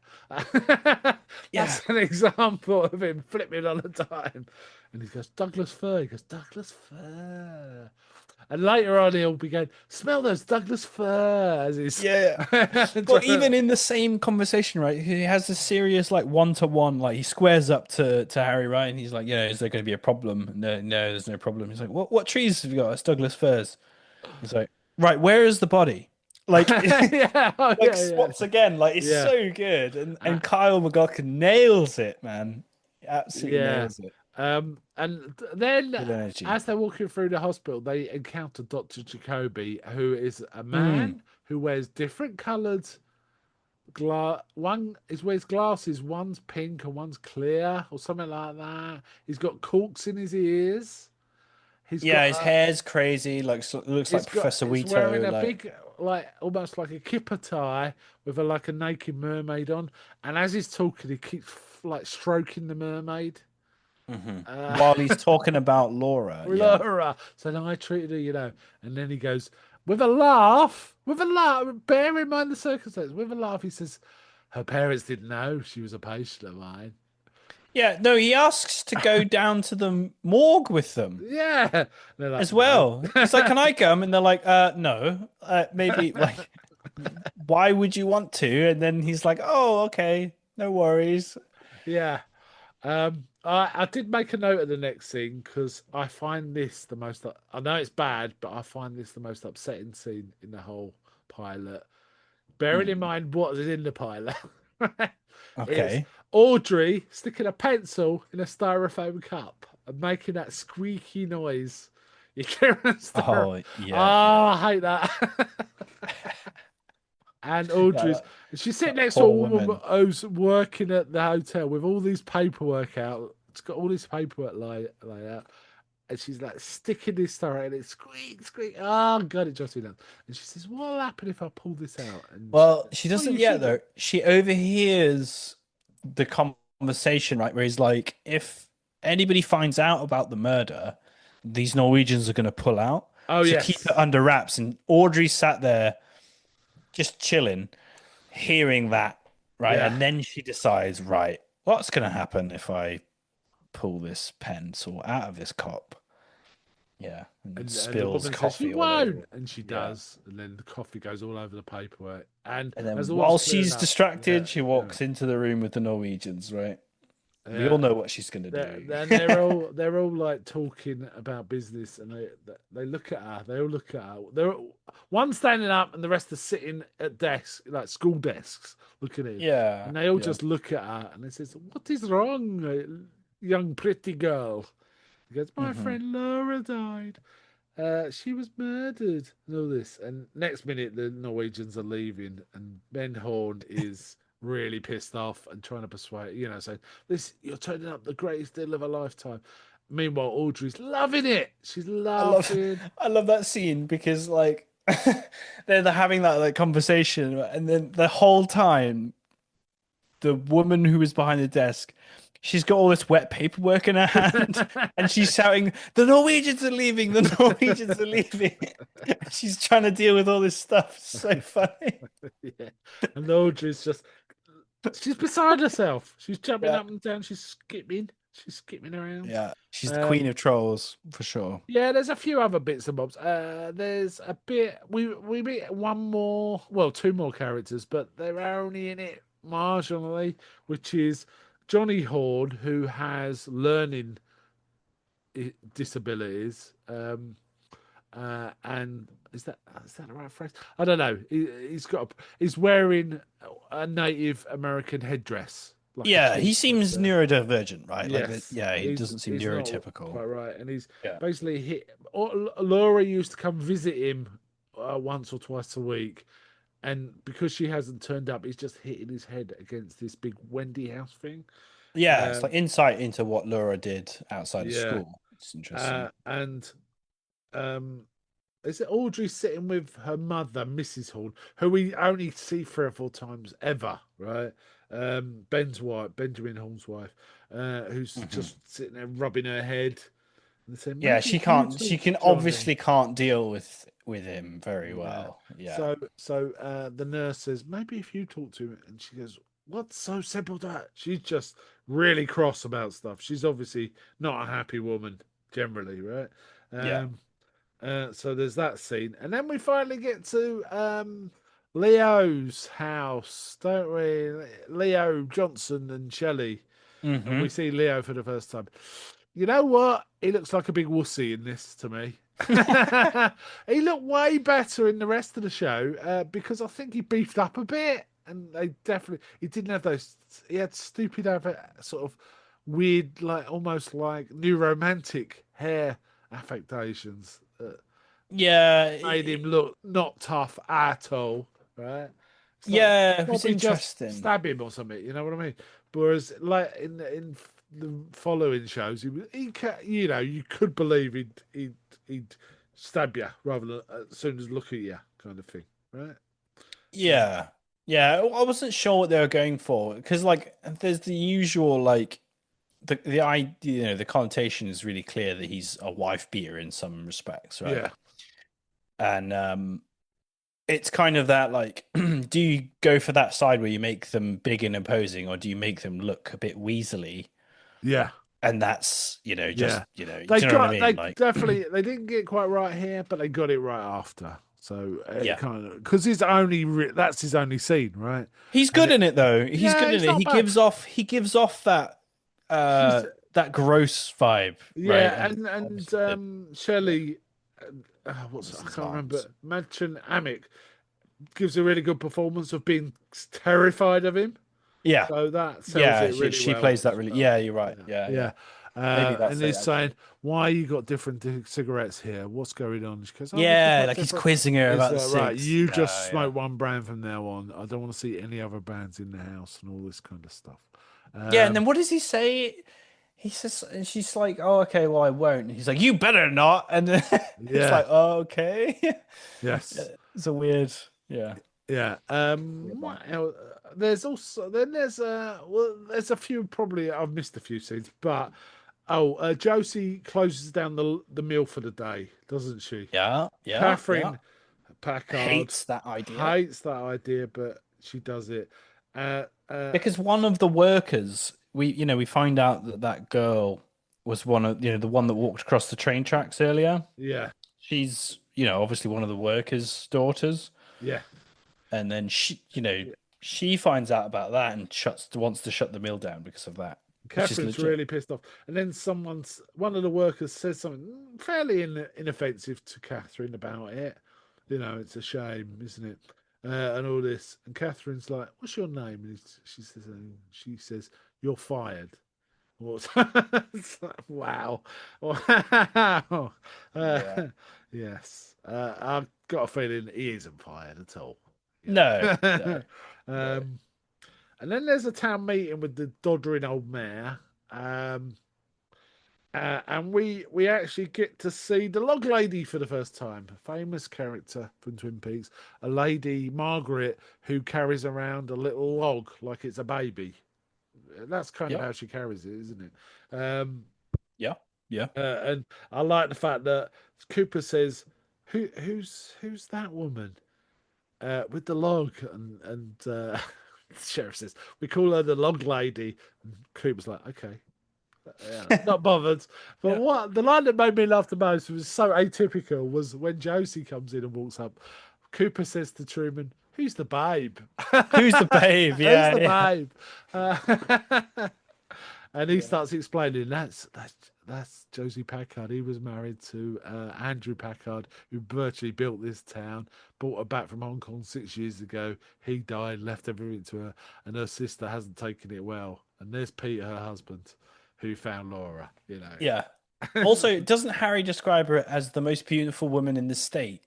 Yeah. That's an example of him flipping on a dime. And he goes, "Douglas fir." He goes, "Douglas fir." And later on, he'll be going, "Smell those Douglas fir," as he's Yeah. But even in the same conversation, right? He has a serious like one-to-one, like he squares up to Harry, right? And he's like, "Yeah, is there going to be a problem?" No, no, there's no problem. He's like, "What trees have you got?" It's Douglas firs. He's like, "Right, where is the body?" Like, yeah, oh, like yeah, yeah, spots again. Like it's yeah. so good, and Uh, Kyle MacLachlan nails it, man. He absolutely Yeah. nails it. And then Good energy. as they're walking through the hospital, they encounter Dr. Jacoby, who is a Mm. man who wears different coloured one is wears glasses, one's pink and one's clear, or something like that. He's got corks in his ears. He's Yeah, got his hair's crazy. Like looks like Professor he's wearing Wheato. a Like, big, like almost like a kipper tie with a naked mermaid on. And as he's talking, he keeps like stroking the mermaid. mhm. Uh, While he's talking about Laura. Yeah. Laura. So then I treated her. And then he goes, with a laugh, bear in mind the circumstances, with a laugh, he says, her parents didn't know she was a patient of mine. Yeah, no, he asks to go down to the morgue with them Yeah. And they're like, as no. well. He's like, "Can I come?" And they're like, no. Maybe like, why would you want to? And then he's like, "Oh, okay, no worries." Yeah. I did make a note of the next scene because I find this the most. I know it's bad, but I find this the most upsetting scene in the whole pilot. Bearing in Hmm. mind what is in the pilot, it's Okay. Audrey sticking a pencil in a styrofoam cup and making that squeaky noise. You can understand. Oh, Oh, yeah, yeah. I hate that. And Yeah, Audrey's she's sitting that next to a poor woman woman. who's working at the hotel with all these paperwork out. It's got all this paperwork laid out, and she's like sticking this star out, and it squeak, squeak. Oh god, it just me nuts. And she says, "What'll happen if I pull this out?" And she Well, says, she "Oh, doesn't you yet shouldn't." though. She overhears the conversation, right, where he's like, "If anybody finds out about the murder, these Norwegians are going to pull out. Oh So keep it yes, under wraps." And Audrey sat there just chilling, hearing that, right? yeah. And then she decides, right, what's going to happen if I pull this pencil out of this cup? Yeah, and And the spills woman says she coffee all over won't, it. and she Yeah. does, and then the coffee goes all over the paperwork. And And as then the water's while clearing she's up, yeah, distracted, she yeah, walks into the room with the Norwegians, right? We all yeah. know what she's going to They're, do. and they're all like talking about business, and they look at her. They all look at her. They're one standing up, and the rest are sitting at desks, like school desks, looking at him. Yeah, And they all yeah. just look at her, and they says, "What is wrong, young pretty girl?" He goes, "My Hmm. friend Laura died. She was murdered, and all this." And next minute, the Norwegians are leaving, and Ben Horn is really pissed off and trying to persuade, saying, "This, you're turning up the greatest deal of a lifetime." Meanwhile, Audrey's loving it. She's I love laughing. I love that scene because like they're having that like conversation, and then the whole time the woman who was behind the desk, she's got all this wet paperwork in her hand, and she's shouting, "The Norwegians are leaving! The Norwegians are leaving!" She's trying to deal with all this stuff. It's so funny. Yeah. And Audrey's just, she's beside herself. She's jumping Yeah, up and down. She's skipping. She's skipping around. yeah. She's the queen Um, of trolls for sure. yeah, there's a few other bits and bobs. There's a bit we meet one more, well, two more characters, but they're only in it marginally, which is Johnny Horn, who has learning disabilities. And is that the right phrase? I don't know. He's wearing a Native American headdress, like a Yeah, he chief. seems neurodivergent, right? Like, Yes, yeah, he doesn't seem he's not neurotypical. quite right, and he's Yeah. basically hit. Laura used to come visit him once or twice a week, and because she hasn't turned up, he's just hitting his head against this big Wendy house thing. Yeah, it's like Um, insight into what Laura did outside of yeah, school. It's interesting. and um, is it Audrey sitting with her mother, Mrs. Horn, who we only see 3 or 4 times ever, right? Ben's wife, Benjamin Horn's wife, who's Mhm. just sitting there rubbing her head and saying, Yeah, "Maybe if you she talk to can Johnny." obviously can't deal with him very Yeah. well. Yeah. So the nurse says, "Maybe if you talk to him," and she goes, "What's so simple to that?" She's just really cross about stuff. She's obviously not a happy woman generally, right? Yeah. Um, so there's that scene, and then we finally get to Leo's house, don't we? Leo Johnson and Shelley, and we Hmm. see Leo for the first time. You know what? He looks like a big wussy in this to me. He looked way better in the rest of the show because I think he beefed up a bit, and they definitely he didn't have those. He had stupid, over sort of weird, like almost like new romantic hair affectations that Yeah. made him look not tough at all. Right? It's like Yeah, it was probably just interesting. stab him or something. You know what I mean? Whereas, like in the following shows, you know, you could believe he'd stab you rather than as soon as look at you, kind of thing, right? So Yeah. Yeah, I wasn't sure what they were going for because like there's the usual like the idea, the connotation is really clear that he's a wife beater in some respects, right? yeah, And it's kind of that like, do you go for that side where you make them big and imposing, or do you make them look a bit weaselly? yeah, And that's, just, yeah. do you know what I They mean? Like, definitely they didn't get quite right here, but they got it right after. So it yeah. kind of because that's his only scene, right? He's And good in it though. He's yeah, good in he's it. not bad. He gives off that She's that gross vibe, right? Yeah, And and obviously yeah, Shelley, what's I Mrs. can't remember. Barnes. Madchen Amick gives a really good performance of being terrified of him, Yeah. so that sells Yeah, it really she well plays that as really. well. Yeah, you're right. Yeah, Yeah, yeah. yeah. Maybe And that's it he's saying, actually. "Why you got different cigarettes here? What's going on?" She goes, "Oh, we just Yeah, got like he's different." quizzing her It's about the right. cigs. You just Yeah, yeah. smoke one brand from now on. I don't want to see any other brands in the house and all this kind of stuff. Yeah, and Um, then what does he say? He says, and she's like, "Oh, okay, well, I won't." And he's like, "You better not." And then it's yeah. like, "Oh, okay." Yeah, Yes. it's a weird, yeah, Yeah. weird one. There's also there's a few, probably I've missed a few scenes, but Josie closes down the mill for the day, doesn't she? Yeah, yeah, yeah. Catherine Packard Hates that idea hates that idea, but she does it. Uh, uh, because one of the workers, we find out that that girl was one of, the one that walked across the train tracks earlier. yeah, She's, obviously one of the workers' daughters. yeah. And then she finds out about that and wants to shut the mill down because of that, which is Catherine's legit. really pissed off, and then one of the workers says something fairly inoffensive to Catherine about it. You know, it's a shame, isn't it? And all this, and Catherine's like, "What's your name?" And she says, "You're fired." What? It's like, wow, wow. Yeah. Yes, I've got a feeling he isn't fired at all. You No, no, know. no. um, and then there's a town meeting with the doddering old mayor. Um, And we actually get to see the log lady for the first time, a famous character from Twin Peaks, a lady Margaret who carries around a little log like it's a baby. That's kind of Yeah, how she carries it, isn't it? yeah, yeah. And I like the fact that Cooper says, who's that woman with the log?" And the sheriff says, "We call her the log lady." And Cooper's like, "Okay." Yeah, not bothered. But Yeah. what the line that made me laugh the most was so atypical was when Josie comes in and walks up. Cooper says to Truman, "Who's the babe?" Who's the babe? Who's Yeah, the yeah, babe? And he yeah, starts explaining that's Josie Packard. He was married to Andrew Packard, who virtually built this town, brought her back from Hong Kong 6 years ago. He died, left everything to her, and her sister hasn't taken it well. And there's Peter, her husband, who found Laura. yeah. Also, doesn't Harry describe her as the most beautiful woman in the state?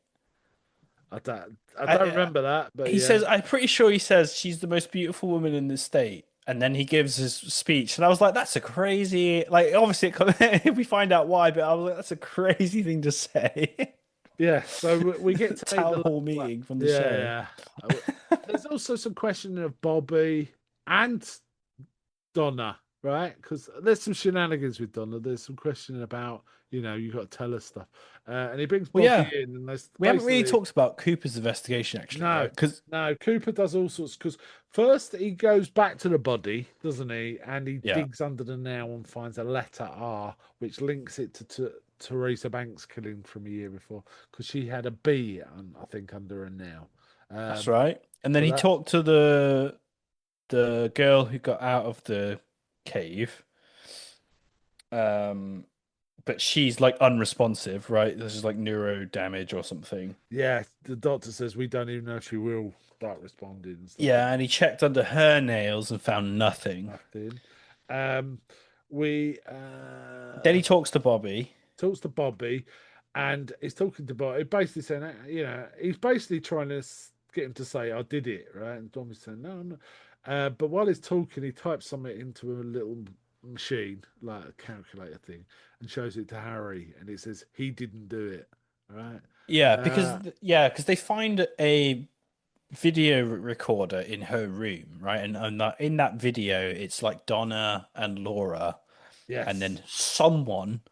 I don't I, remember that, but he yeah, says, I'm pretty sure he says she's the most beautiful woman in the state. And then he gives his speech, and I was like, "That's a crazy." Like, obviously, we find out why, but I was like, "That's a crazy thing to say." yeah. So we get to meet Town the hall meeting from the yeah, show. yeah. There's also some questioning of Bobby and Donna, right? Because there's some shenanigans with Donna. There's some questioning about, you got to tell us stuff. And he brings Well, Bobby yeah, in, and there's we haven't really basically talked about Cooper's investigation, actually, no, right? Because no. Cooper does all sorts. Because first he goes back to the body, doesn't he? And he yeah, digs under the nail and finds a letter R, which links it to Teresa Banks' killing from a year before, because she had a B, I think, under her nail. that's Um, right. And then so he that talked to the girl who got out of the cave. Um, but she's like unresponsive, right? This is like neuro damage or something. Yeah, the doctor says we don't even know if she will start responding and stuff like Yeah, and he checked under her nails and found nothing. nothing. Um, we Then he talks to Bobby. talks to Bobby, and he's talking to Bobby, basically saying, he's basically trying to get him to say, "I did it," right? And Bobby's saying, "No, I'm not." But while he's talking, he types something into a little machine, like a calculator thing, and shows it to Harry, and it says he didn't do it, right? Yeah, Uh, because they find a video recorder in her room, right? And in that video, it's like Donna and Laura, and yes, then someone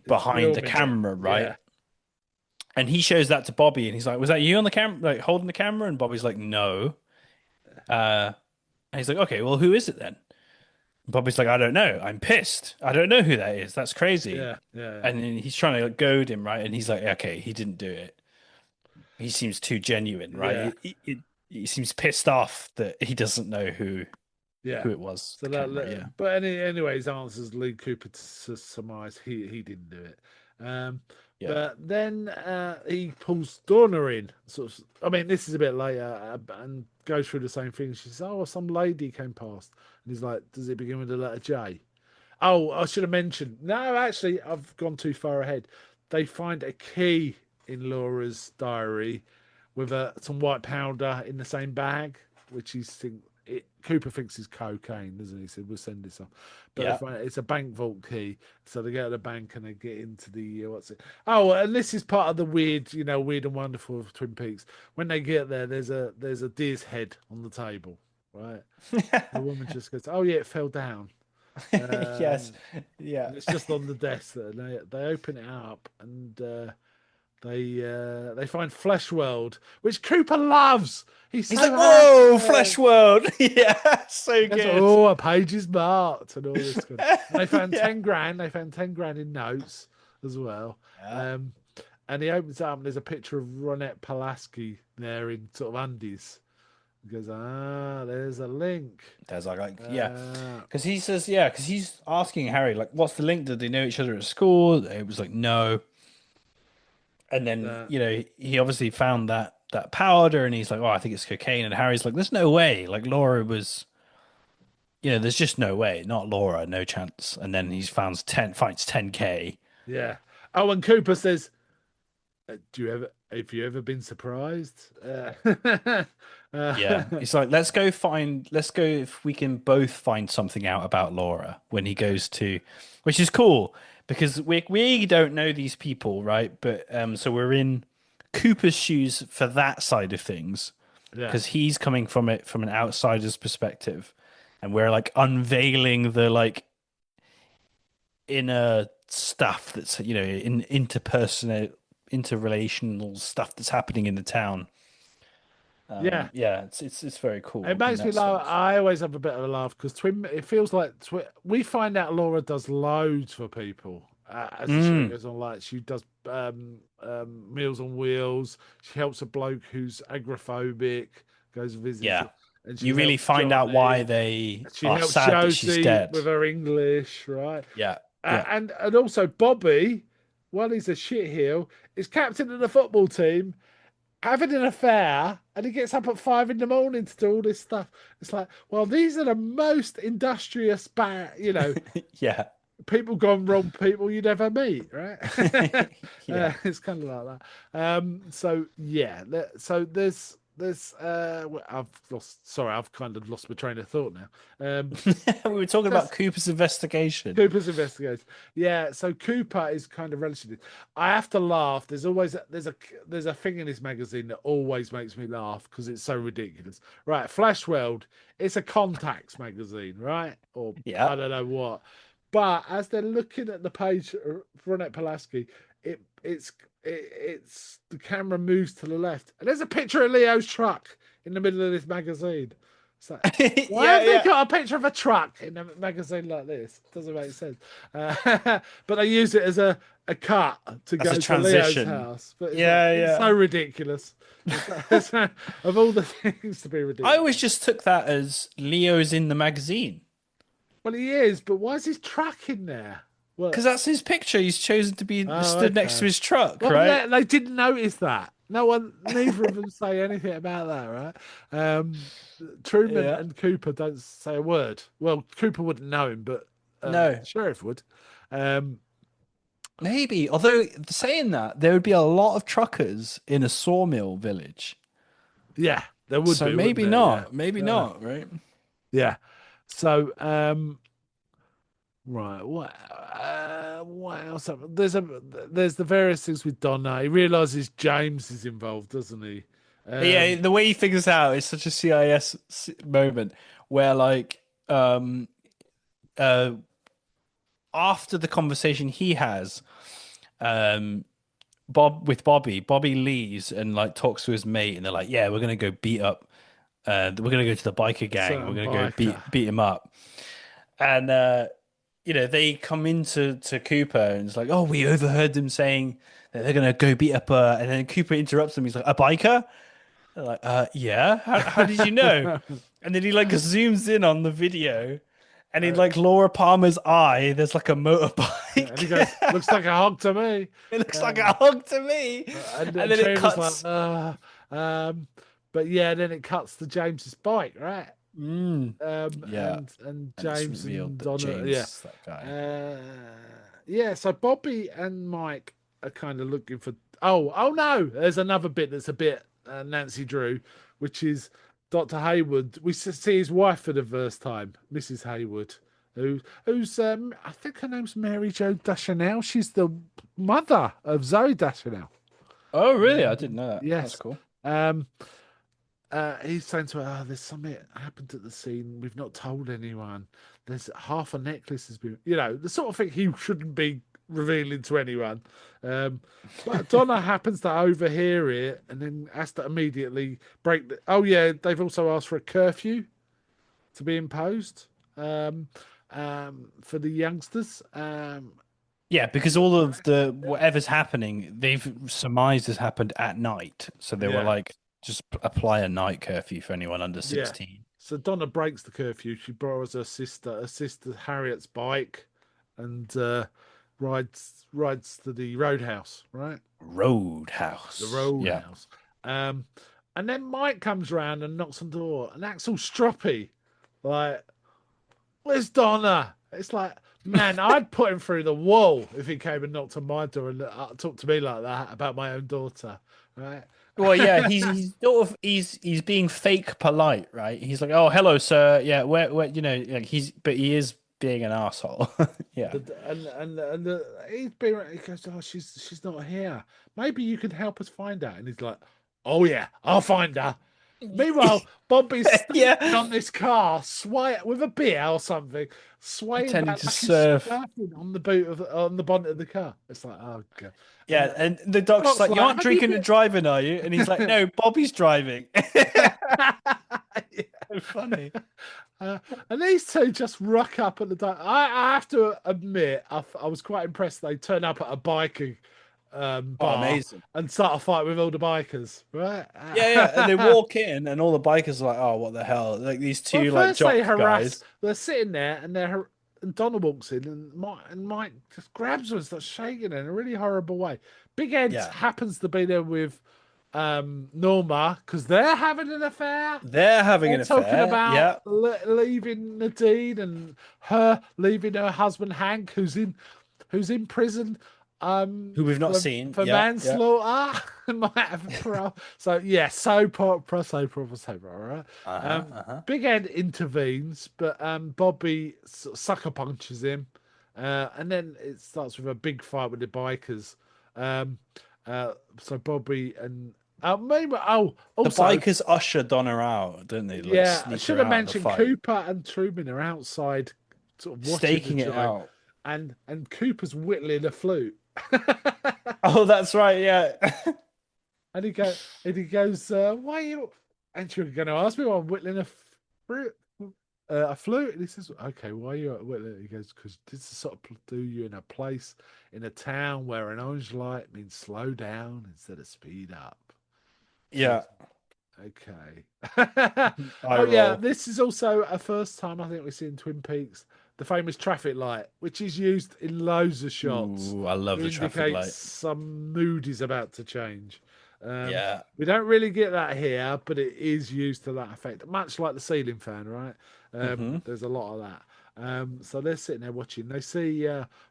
it's behind the filming it. camera, right? Yeah, And he shows that to Bobby, and he's like, "Was that you on the camera, like holding the camera?" And Bobby's like, "No." And he's like, "Okay, well, who is it then?" And Bobby's like, "I don't know. I'm pissed. I don't know who that is. That's crazy." yeah, yeah, yeah. And then he's trying to like, goad him, right? And he's like, "Okay, he didn't do it. He seems too genuine, Yeah, right? He seems pissed off that he doesn't know yeah. who it was. So The camera, yeah, but anyway, his answers lead Cooper to surmise he didn't do it. Um, yeah, but then he pulls Donna in. Sort of, I mean, this is a bit later, and goes through the same thing. She says, "Oh, some lady came past," and he's like, "Does it begin with the letter J?" Oh, I should have mentioned. No, actually, I've gone too far ahead. They find a key in Laura's diary with some white powder in the same bag, which Cooper thinks is cocaine, doesn't he? He said, "We'll send this off," but they yeah, find it's a bank vault key. So they go to the bank and they get into the what's it? Oh, and this is part of the weird, weird and wonderful of Twin Peaks. When they get there, there's a deer's head on the table, right? The woman just goes, "Oh yeah, it fell down." yes, Um, yeah. and it's just on the desk there. And they open it up and they find Flesh World, which Cooper loves. He's He's so like, "Whoa, happy. Flesh World!" Yeah, He so goes, good. "Oh, a page is marked," and all this kind of. And they found Yeah, 10 grand. They found 10 grand in notes as well. yeah, Um, and he opens it up and there's a picture of Ronette Pulaski there in sort of undies. He goes, there's a link. there's yeah, Uh, because he says yeah, because he's asking Harry like, "What's the link? Did they know each other at school?" It was like no, and then uh, he obviously found that powder, and he's like, "Oh, I think it's cocaine." And Harry's like, "There's no way. Like Laura was, there's just no way. Not Laura, no chance." And then he's found finds 10K. yeah. Oh, and Cooper says, "Do you ever Have you ever been surprised? Yeah, it's like let's go if we can both find something out about Laura when he goes to, which is cool because we don't know these people, right? But so we're in Cooper's shoes for that side of things yeah, because he's coming from it from an outsider's perspective, and we're like unveiling the like inner stuff that's in interpersonal interrelational stuff that's happening in the town. yeah. Yeah, it's very It cool in makes me that laugh. sense. I always have a bit of a laugh because Twin. It feels like we find out Laura does loads for people as the show Mm, goes on. Like she does Meals on Wheels. She helps a bloke who's agoraphobic, goes and visits yeah. it, and she You really helps find out why Johnny. they She are helps sad that she's Josie dead. with her English, right? Yeah, yeah. And also Bobby, while he's a shitheel, is captain of the football team, having an affair, and he gets up at 5 in the morning to do all this stuff. It's like, well, these are the most industrious, Yeah. people gone wrong, people you'd ever meet, right? Yeah. It's kind of like that. So yeah, so I've lost. Sorry, I've kind of lost my train of thought now. We were talking about That's Cooper's investigation. Cooper's investigation. Yeah, so Cooper is kind of relative. I have to laugh. There's a thing in this magazine that always makes me laugh because it's so ridiculous. Right, Flash World. It's a contacts magazine, right? Or Yeah. I don't know what. But as they're looking at the page, Ronette Pulaski, it's the camera moves to the left, and there's a picture of Leo's truck in the middle of this magazine. It's like, why Yeah, have they yeah. got a picture of a truck in a magazine like this? Doesn't make sense. But they use it as a cut to As a go to Leo's transition. house. But it's like Yeah, it's so yeah. ridiculous. Of all the things to be I ridiculous. always just took that as Leo's in the magazine. Well, he is, but why is his truck in there? Well, Because that's his picture. He's chosen to be oh, stood next to okay. his truck, Well, right? they didn't notice that. No one, neither of them say anything about that, right? Truman Yeah. and Cooper don't say a word. Well, Cooper wouldn't know him, but No. Sheriff would. Um, Maybe. Although saying that, there would be a lot of truckers in a sawmill village. yeah, there would So be, wouldn't maybe there? Yeah, not. Maybe uh, not, right? yeah. So, right, what else? There's the various things with Donna. He realizes James is involved, doesn't he? Yeah, Um, the way he figures out is such a CIS moment where like uh after the conversation he has um Bobby leaves and like talks to his mate and they're like, yeah, we're gonna go beat up we're gonna go to the biker a gang, we're certain gonna go biker. beat him up. And they come into Cooper and it's like, oh, we overheard them saying that they're gonna go beat up and then Cooper interrupts them, he's like, a biker? They're like, yeah. How did you know? And then he like zooms in on the video, and in Uh, like Laura Palmer's eye, there's like a and he motorbike. goes, "Looks like a hog to me." It looks like Um, a hug to me. and And then then it Tramer's like, cuts. um, but yeah, then it cuts to James's bike, right? Mm, yeah, And and it's James revealed and that Donna, James yeah, is that guy. uh, yeah. So Bobby and Mike are kind of looking for. Oh no! There's another bit that's a bit Nancy Drew, which is Dr. Hayward. We see his wife for the first time, Mrs. Hayward, who's I think her name's Mary Jo Deschanel. She's the mother of Zoe Deschanel. Oh, really? I didn't know that. That's Yes. cool. Um, he's saying to her, there's something happened at the scene. We've not told anyone. There's half a necklace has been, the sort of thing he shouldn't be revealing to anyone. Um, but Donna happens to overhear it and then has to immediately break the. Oh, yeah, they've also asked for a curfew to be imposed for the youngsters. Yeah, because all of the whatever's happening, they've surmised has happened at night. So they were Yeah. like, just apply a night curfew for anyone under Yeah. 16. So Donna breaks the curfew. She borrows her sister Harriet's bike, and rides to the roadhouse, right? The Roadhouse. Yeah. roadhouse. Um, and then Mike comes round and knocks on the door and acts all stroppy, like, "Where's Donna?" It's like Man, I'd put him through the wall if he came and knocked on my door and talked to me like that about my own daughter, right? Well, yeah, he's sort of he's being fake polite, right? He's like, "Oh, hello, sir. Yeah, where you know, like but he is being an asshole." Yeah. He's been. He goes, "Oh, she's not here. Maybe you could help us find her." And he's like, "Oh yeah, I'll find her." Meanwhile, Bobby's standing Yeah. on this car, sway with a beer or something, swaying Pretending back to like he's surf. surfing on the boot of on the bonnet of the car. It's like, oh god. And Yeah, and the doc's Doc's like, "You like, aren't "Have you drinking and driving, are you?" And he's like, been?" "No, Bobby's driving." Yeah. So funny. Uh, and these two just rock up at the door. I have to admit, I was quite impressed. They turn up at a biking Oh, bar amazing. and start a fight with all the bikers, right? Yeah, yeah. And they walk in, and all the bikers are like, "Oh, what the hell?" Like these Well, two like first they jock harass. guys. They're sitting there, and and Donna walks in, and Mike just grabs her and starts shaking her in a really horrible way. Big Ed Yeah, happens to be there with Norma because they're having an affair. they're having They're an talking affair. about Yeah, leaving Nadine and her leaving her husband Hank, who's in prison who we've not for seen. for Yeah, yeah. manslaughter and might have a parole. So yeah, soap opera, all right. Uh-huh, uh-huh. Big Ed intervenes, but Bobby sort of sucker punches him, and then it starts with a big fight with the bikers. Um, so Bobby and maybe The also bikers usher Donna out, don't they? Like yeah, I sneak should her have out of the mentioned fight, Cooper and Truman are outside, sort of watching the staking it joint, out. and Cooper's whittling a flute, Oh, that's right. Yeah. and he goes, "Why are you?" And you're going to ask me why I'm whittling fruit, a flute, and he says, "Okay, why are you whittling?" He goes, "Because this is sort of do you in a place in a town where an orange light means slow down instead of speed up." So Yeah. okay. I Oh yeah, roll. this is also a first time I think we see in Twin Peaks the famous traffic light, which is used in loads of shots Ooh, I love to the traffic indicate light. some mood is about to change. Yeah. We don't really get that here, but it is used to that effect, much like the ceiling fan, right? Hmm. There's a lot of that. So they're sitting there watching. They see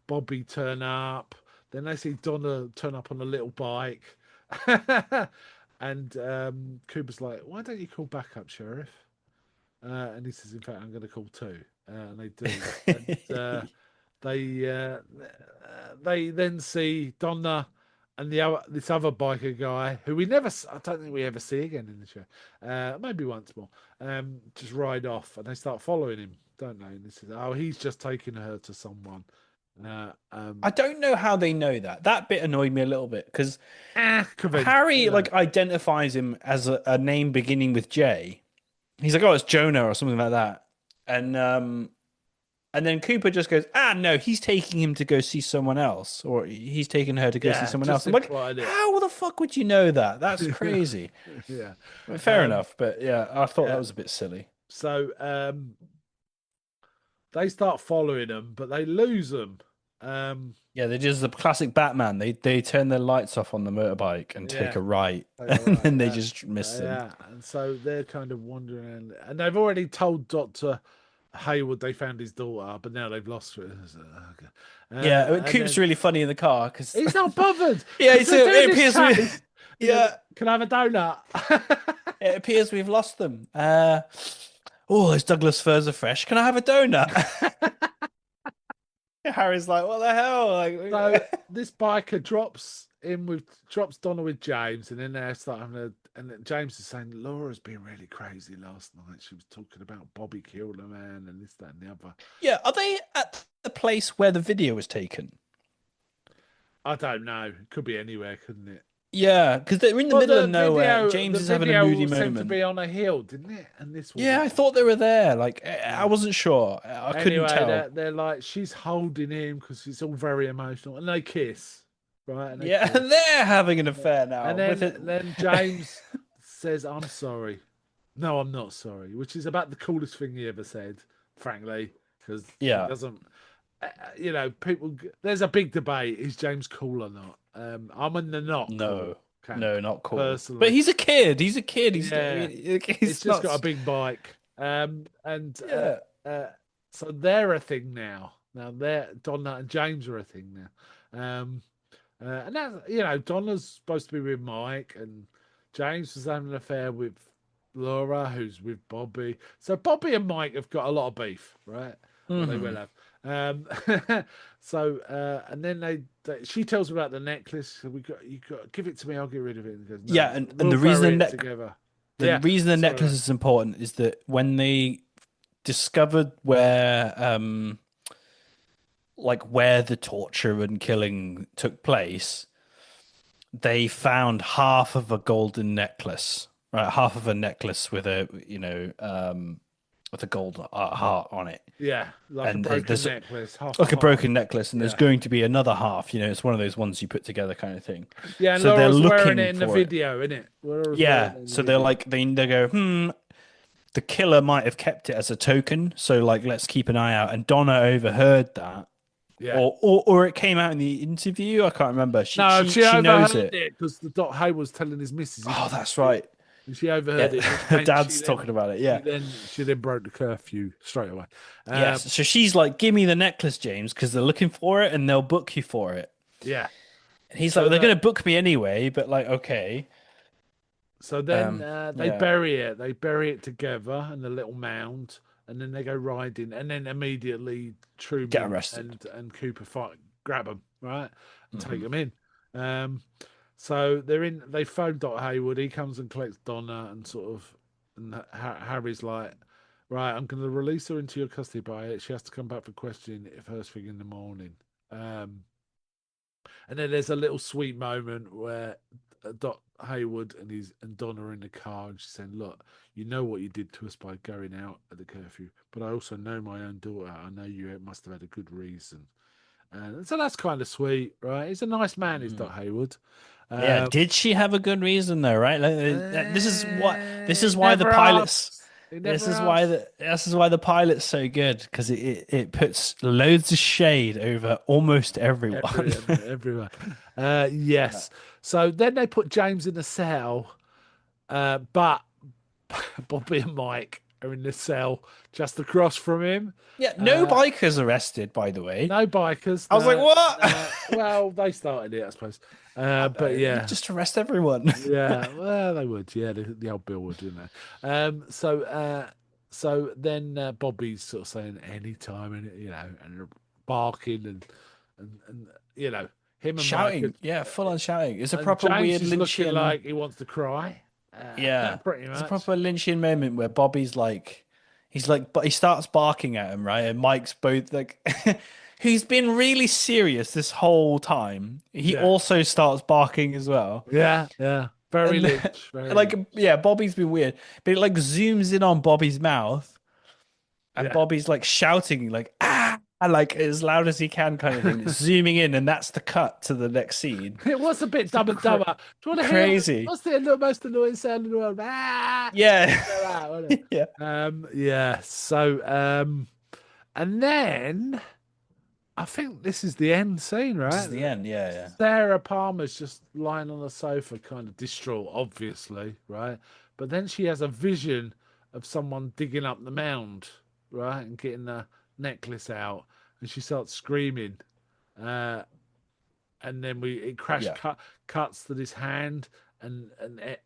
Bobby turn up. Then they see Donna turn up on a little bike. And Cooper's like, "Why don't you call backup, Sheriff?" And he says, "In fact, I'm going to call two." And they do. And they uh, they then see Donna and this other biker guy who I don't think we ever see again in the show. Maybe once more. Just ride off, and they start following him, don't they? And he says, "Oh, he's just taking her to someone." Uh, um, I don't know how they know that. That bit annoyed me a little bit because convinced, Harry like identifies him as a name beginning with J. He's like, "Oh, it's Jonah" or something like that. And and then Cooper just goes, "Ah, no, he's taking him to go see someone else, or he's taking her to go see yeah, someone else." just I'm like, implied it. "How the fuck would you know that? That's crazy." Yeah. But fair Um, enough, but yeah, I thought that yeah. was a bit silly. So they start following them, but they lose them. Um, Yeah, they just the classic Batman. They turn their lights off on the motorbike and take yeah, a right, like, and right, then they yeah, just miss them. yeah. And so they're kind of wandering, and they've already told Doctor Hayward they found his daughter, but now they've lost her. So, okay. Yeah, I mean, And Coop's then really funny in the car because he's not bothered yeah, because they're so doing it this appears we chase. He goes, yeah, "Can I have a donut?" it appears we've lost them. Oh, those Douglas firs are fresh. Can I have a donut? Harry's like, what the hell? So Like, this biker drops Donna with James, and then they're starting to. And then James is saying Laura's been really crazy last night. She was talking about Bobby killed a man and this, that, and the other. yeah, are they at the place where the video was taken? I don't know. It could be anywhere, couldn't it? Yeah, because they're in the Well, middle of the nowhere. video, James the is having a moody video seemed to moment. be on a hill, didn't it? And this Yeah, wasn't. I thought they were there. Like, I Yeah. wasn't sure. I couldn't Anyway, tell. they're like she's holding him because it's all very emotional, and they kiss, right? And they Yeah, kiss. they're having an Yeah. affair And now with then it. then James says, "I'm sorry." No, I'm not sorry, which is about the coolest thing he ever said, frankly, because he Yeah, doesn't. People. There's a big debate: is James cool or not? I'm in the not cool no, camp no, not cool. But personally. he's a kid. He's a kid. Yeah, it's He's just not. got a big bike, and Yeah, so they're a thing now. Now they're Donna and James are a thing now. And that's, Donna's supposed to be with Mike, and James was having an affair with Laura, who's with Bobby. So Bobby and Mike have got a lot of beef, right? Well, they will Hmm. have. And then she tells me about the necklace. So you got give it to me. I'll get rid of it. And he goes, Yeah, no, and we'll bury it together. the Yeah, reason the sorry, necklace mate. is important is that when they discovered where where the torture and killing took place, they found half of a golden necklace, right? Half of a necklace with a with a gold heart on it. Yeah, like a And broken there's necklace, half a like a heart. broken necklace, and there's Yeah, going to be another half. It's one of those ones you put together kind of thing. yeah. And So they're Laura's wearing looking it in the for it. video, isn't it? Laura's wearing Yeah. it in the So they're video. like they go, the killer might have kept it as a token, so like let's keep an eye out. And Donna overheard that, Yeah. or it came out in the interview. I can't remember. She No, she she she knows overheard it. it because the Doc Hay was telling his missus he Oh, couldn't that's sleep, right. and she overheard Yeah, it, which her meant dad's talking about it. Yeah, she then broke the curfew straight away. yes. So she's like, "Give me the necklace, James, because they're looking for it and they'll book you for it." Yeah. And he's like, So well, "They're going to book me anyway," but like, okay, then they yeah, bury it. They bury it together in a little mound, and then they go riding, and then immediately get Truman arrested. and Cooper grab them, right, and take Hmm. them in. Um, so they're in. They phone Doc Haywood. He comes and collects Donna, and sort of, and Harry's like, right, I'm going to release her into your custody, but she has to come back for questioning first thing in the morning. Um, and then there's a little sweet moment where Doc Haywood and Donna are in the car, and she's saying, "Look, you know what you did to us by going out at the curfew, but I also know my own daughter. I know you must have had a good reason." And so that's kind of sweet, right? He's a nice man, is Doc Haywood. Yeah, Um, did she have a good reason though, right? This is he why the never pilots asks. He never asks. this is why the pilot's so good because it puts loads of shade over almost everyone. Everyone. Yeah. Yes. So then they put James in a cell, but Bobby and Mike are in the cell just across from him. Yeah, no Uh, bikers arrested, by the way. no bikers. I was like, No, what? no. Well, they started it, I suppose. I But know, you yeah, just arrest everyone. yeah. Well, they would. Yeah, the old Bill would, didn't they? So then Bobby's sort of saying anytime, and and barking and him and Mike, Shouting, yeah, full on shouting. It's a and proper James weird is looking Lynchian. like he wants to cry. Yeah, Pretty it's a much. proper Lynchian moment where Bobby's like, but he starts barking at him, right? And Mike's both like, who's been really serious this whole time. He Yeah. also starts barking as well. Yeah, yeah. Very And Lynch. Very like, Lynch. yeah, Bobby's been weird, but it like zooms in on Bobby's mouth, and Yeah. Bobby's like shouting like like as loud as he can, kind of thing. It's zooming in, and that's the cut to the next scene. It was a bit It's dumb and dumber. Do you want to hear crazy. what's the most annoying sound in the world? Ah! Yeah, Like that, wasn't it? yeah. Yeah. And then I think this is the end scene, This is right? the end. Yeah, yeah. Sarah Palmer's just lying on the sofa, kind of distraught, obviously, right? But then she has a vision of someone digging up the mound, right, and getting the necklace out, and she starts screaming. Uh, and then it Yeah. cuts to this hand and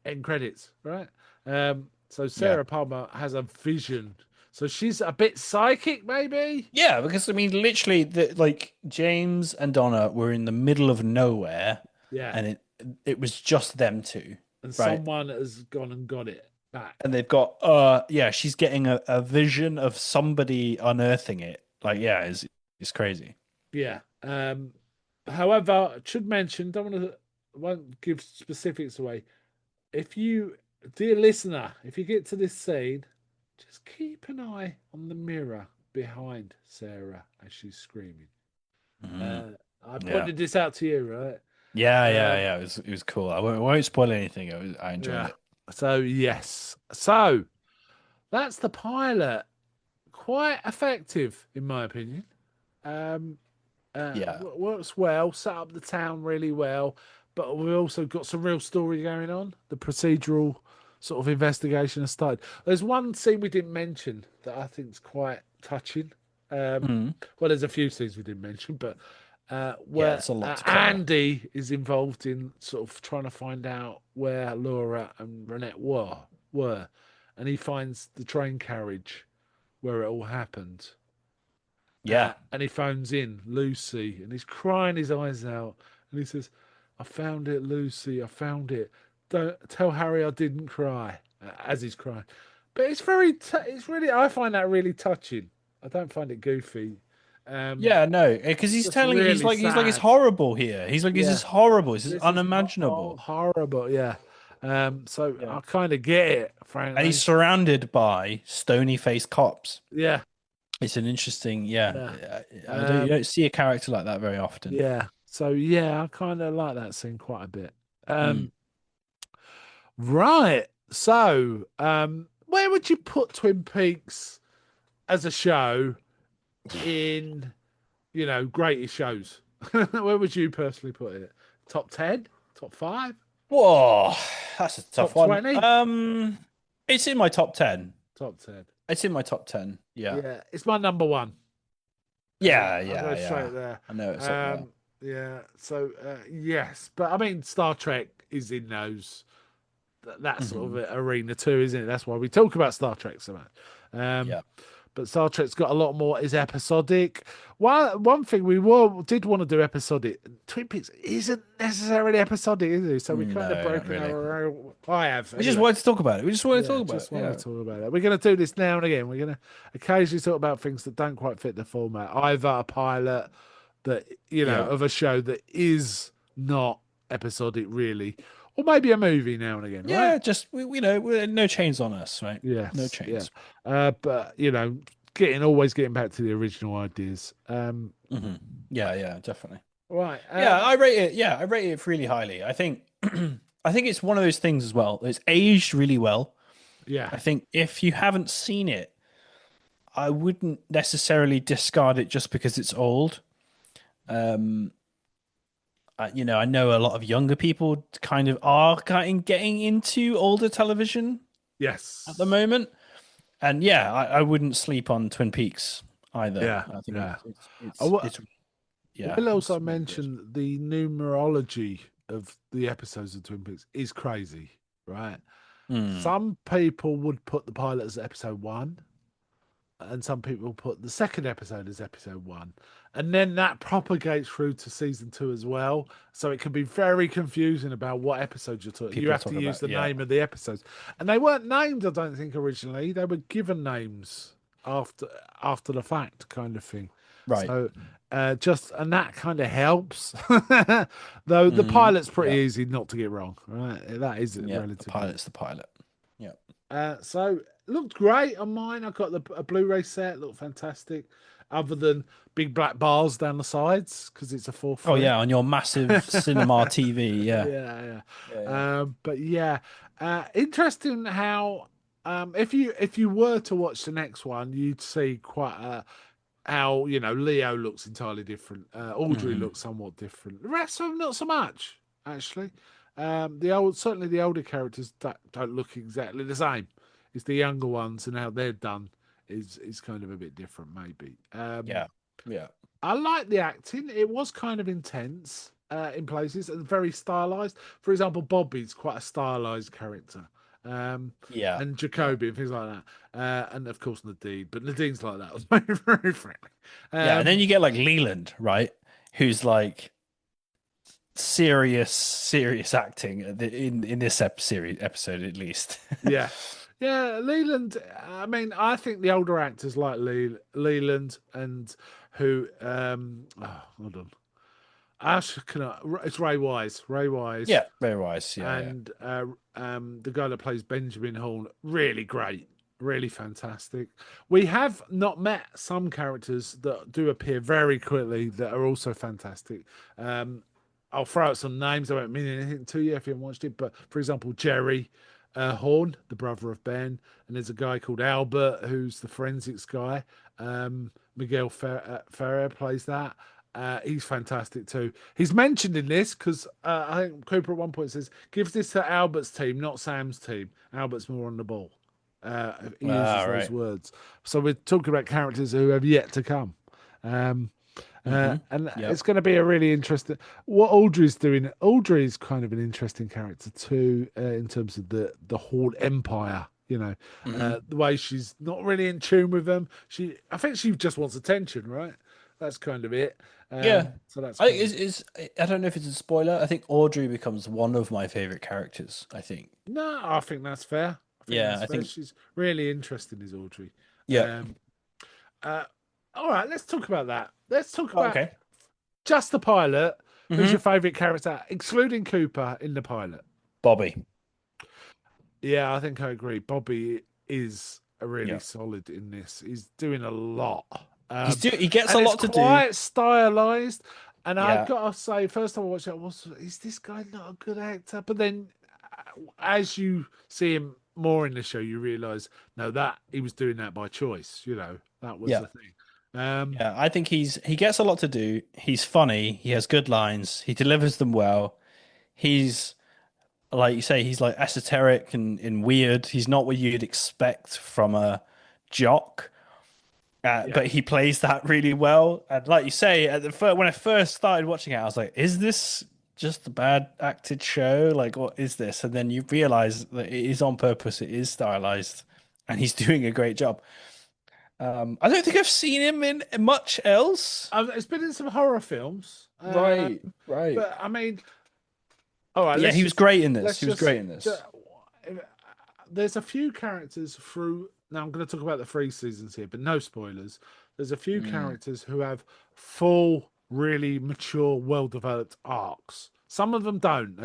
end credits, right? So Yeah. Sarah Palmer has a vision. So she's a bit psychic, maybe. Yeah, because I mean, literally, like James and Donna were in the middle of nowhere, Yeah. and it was just them two, And right? someone has gone and got it back. And they've got yeah, she's getting a vision of somebody unearthing it. Like, yeah, it's crazy. Yeah. However, I should mention, don't want to, won't give specifics away. If you, dear listener, if you get to this scene, just keep an eye on the mirror behind Sarah as she's screaming. Mhm. Uh, I Yeah. pointed this out to you, right? Yeah, yeah, Um, yeah. It was cool. I won't spoil anything. I enjoyed yeah. it. So yes. So that's the pilot. Quite effective, in my opinion. Um, Yeah. works well, set up the town really well, but we've also got some real story going on. The procedural sort of investigation has started. There's one scene we didn't mention that I think is quite touching. Mm. Well, there's a few scenes we didn't mention, but Yeah, where it's a lot to cover. Andy is involved in sort of trying to find out where Laura and Renette were, and he finds the train carriage where it all happened. Yeah. And he phones in Lucy, and he's crying his eyes out, and he says, "I found it, Lucy. I found it. Don't tell Harry I didn't cry." As he's crying, but it's it's really. I find that really touching. I don't find it goofy. Yeah, no, because It's he's just telling really he's like it's sad. horrible here. He's like this Yeah, is horrible. This is this is unimaginable. horrible. Yeah. So Yeah. I kind of get it, And he's frankly. surrounded by stony faced cops. Yeah. It's an interesting, Yeah. I don't you Um, don't see a character like that very often. yeah. So yeah, I kind of like that scene quite a bit. Mm. Right. So, where would you put Twin Peaks as a show in, greatest shows? Where would you personally put it? Top 10? Top 5? Whoa, that's a tough Top one. 20? It's in my top 10. Top 10. It's in my top 10. Yeah. Yeah, it's my number one. Yeah, I'll go yeah, straight yeah. there. I know it's up there. Yeah, so yes, but I mean, Star Trek is in that sort Hmm. of arena too, isn't it? That's why we talk about Star Trek so much. Um, Yeah. but Star Trek's got a lot more is episodic. One thing did want to do episodic. Twin Peaks isn't necessarily episodic, is it? So we kind of No, not broken really. our. I have We just anyway. wanted to talk about it. We just wanted to Yeah, talk about it. just want Yeah. to talk about it. We're going to do this now and again. We're going to occasionally talk about things that don't quite fit the format. Either a pilot that Yeah. of a show that is not episodic really, or maybe a movie now and again, right? Yeah, just no chains on us, right? No Yes, yeah. chains. But always getting back to the original ideas. Hmm. Yeah, yeah, definitely. Right. Yeah, I rate it. Yeah, I rate it really highly. I think I think it's one of those things as well. It's aged really well. Yeah. I think if you haven't seen it, I wouldn't necessarily discard it just because it's old. Um, I know a lot of younger people kind of are getting into older television at the Yes. moment, and yeah, I wouldn't sleep on Twin Peaks either. Yeah. I think Yeah. it's it's yeah, Will it's also really good. mention the numerology of the episodes of Twin Peaks is crazy, right? Mm, Some people would put the pilot as episode one, and some people put the second episode as episode one. And then that propagates through to season two as well. So it can be very confusing about what episodes you're talking. You people have to talk use about the yeah, name of the episodes. And they weren't named, I don't think, originally. They were given names after after the fact, kind of thing. right. So and that kind of helps. Though the Hmm. pilot's pretty Yeah, easy not to get wrong, right? That is yeah. The relatively. pilot's the pilot. Yeah. So looked great on mine. I got a Blu-ray set, looked fantastic. Other than big black bars down the sides because it's a full Oh frame. yeah, on your massive cinema TV. Yeah, Yeah, yeah, yeah. yeah. But yeah, interesting how if you were to watch the next one, you'd see quite how Leo looks entirely different. Audrey Hmm. looks somewhat different. The rest of them not so much actually. Certainly the older characters don't look exactly the same. It's the younger ones and how they're done is kind of a bit different maybe. Yeah, yeah. I like the acting. It was kind of intense in places and very stylized. For example, Bobby's quite a stylized character. Um, Yeah, and yeah, Jacoby and things like that. And of course Nadine, but Nadine's like that. Very, very friendly. yeah. And then Um, you get like Leland, right? Who's like serious, serious acting in this series episode at least. yeah. Yeah, Leland. I mean, I think the older actors like Leland and who hold on. Ash can it's Ray Wise. Ray Wise. Yeah, very wise. Yeah, yeah. And the guy that plays Benjamin Horn, really great, really fantastic. We have not met some characters that do appear very quickly that are also fantastic. I'll throw out some names. I won't mean anything to you if you haven't watched it, but for example, Jerry Horn, the brother of Ben, and there's a guy called Albert who's the forensics guy. Miguel Ferrer plays that. He's fantastic too. He's mentioned in this because I think Cooper at one point says, "Give this to Albert's team, not Sam's team. Albert's more on the ball." He uses Ah, those right. words. So we're talking about characters who have yet to come. Um, Mm-hmm. and Yep. it's going to be a really interesting. What Audrey's doing. Audrey's kind of an interesting character too, in terms of the Horde Empire. Mm-hmm. The way she's not really in tune with them. I think she just wants attention, right? That's kind of it. Yeah. So that's I think kind of is I don't know if it's a spoiler. I think Audrey becomes one of my favorite characters, I think. no. I think that's fair. I think Yeah, that's I fair. think She's really interesting, is Audrey. yeah. Um, uh, all right, let's talk about that. Let's talk Oh, about okay. just the pilot. Who's your Mm-hmm. favourite character, excluding Cooper in the pilot? Bobby. Yeah, I think I agree. Bobby is a really Yeah. solid in this. He's doing a lot, He gets a and it's lot to do. quite stylized. And I've Yeah. got to say, first time I watched it, is this guy not a good actor? But then, as you see him more in the show, you realise no, that he was doing that by choice. That was Yeah. the thing. Um, Yeah. I think he gets a lot to do. He's funny. He has good lines. He delivers them well. He's like you say, he's like esoteric and weird. He's not what you'd expect from a jock. yeah, But he plays that really well. And like you say, when I first started watching it, I was like, "Is this just a bad acted show? Like, what is this?" And then you realize that it is on purpose. It is stylized, and he's doing a great job. I don't think I've seen him in much else. it's been in some horror films, Right, right. but I mean, all right, But yeah, he was great in this. let's He was just. great in this. There's a few characters through. Now I'm going to talk about the 3 seasons here, but no spoilers. There's a few Mm, characters who have full, really mature, well-developed arcs. Some of them don't.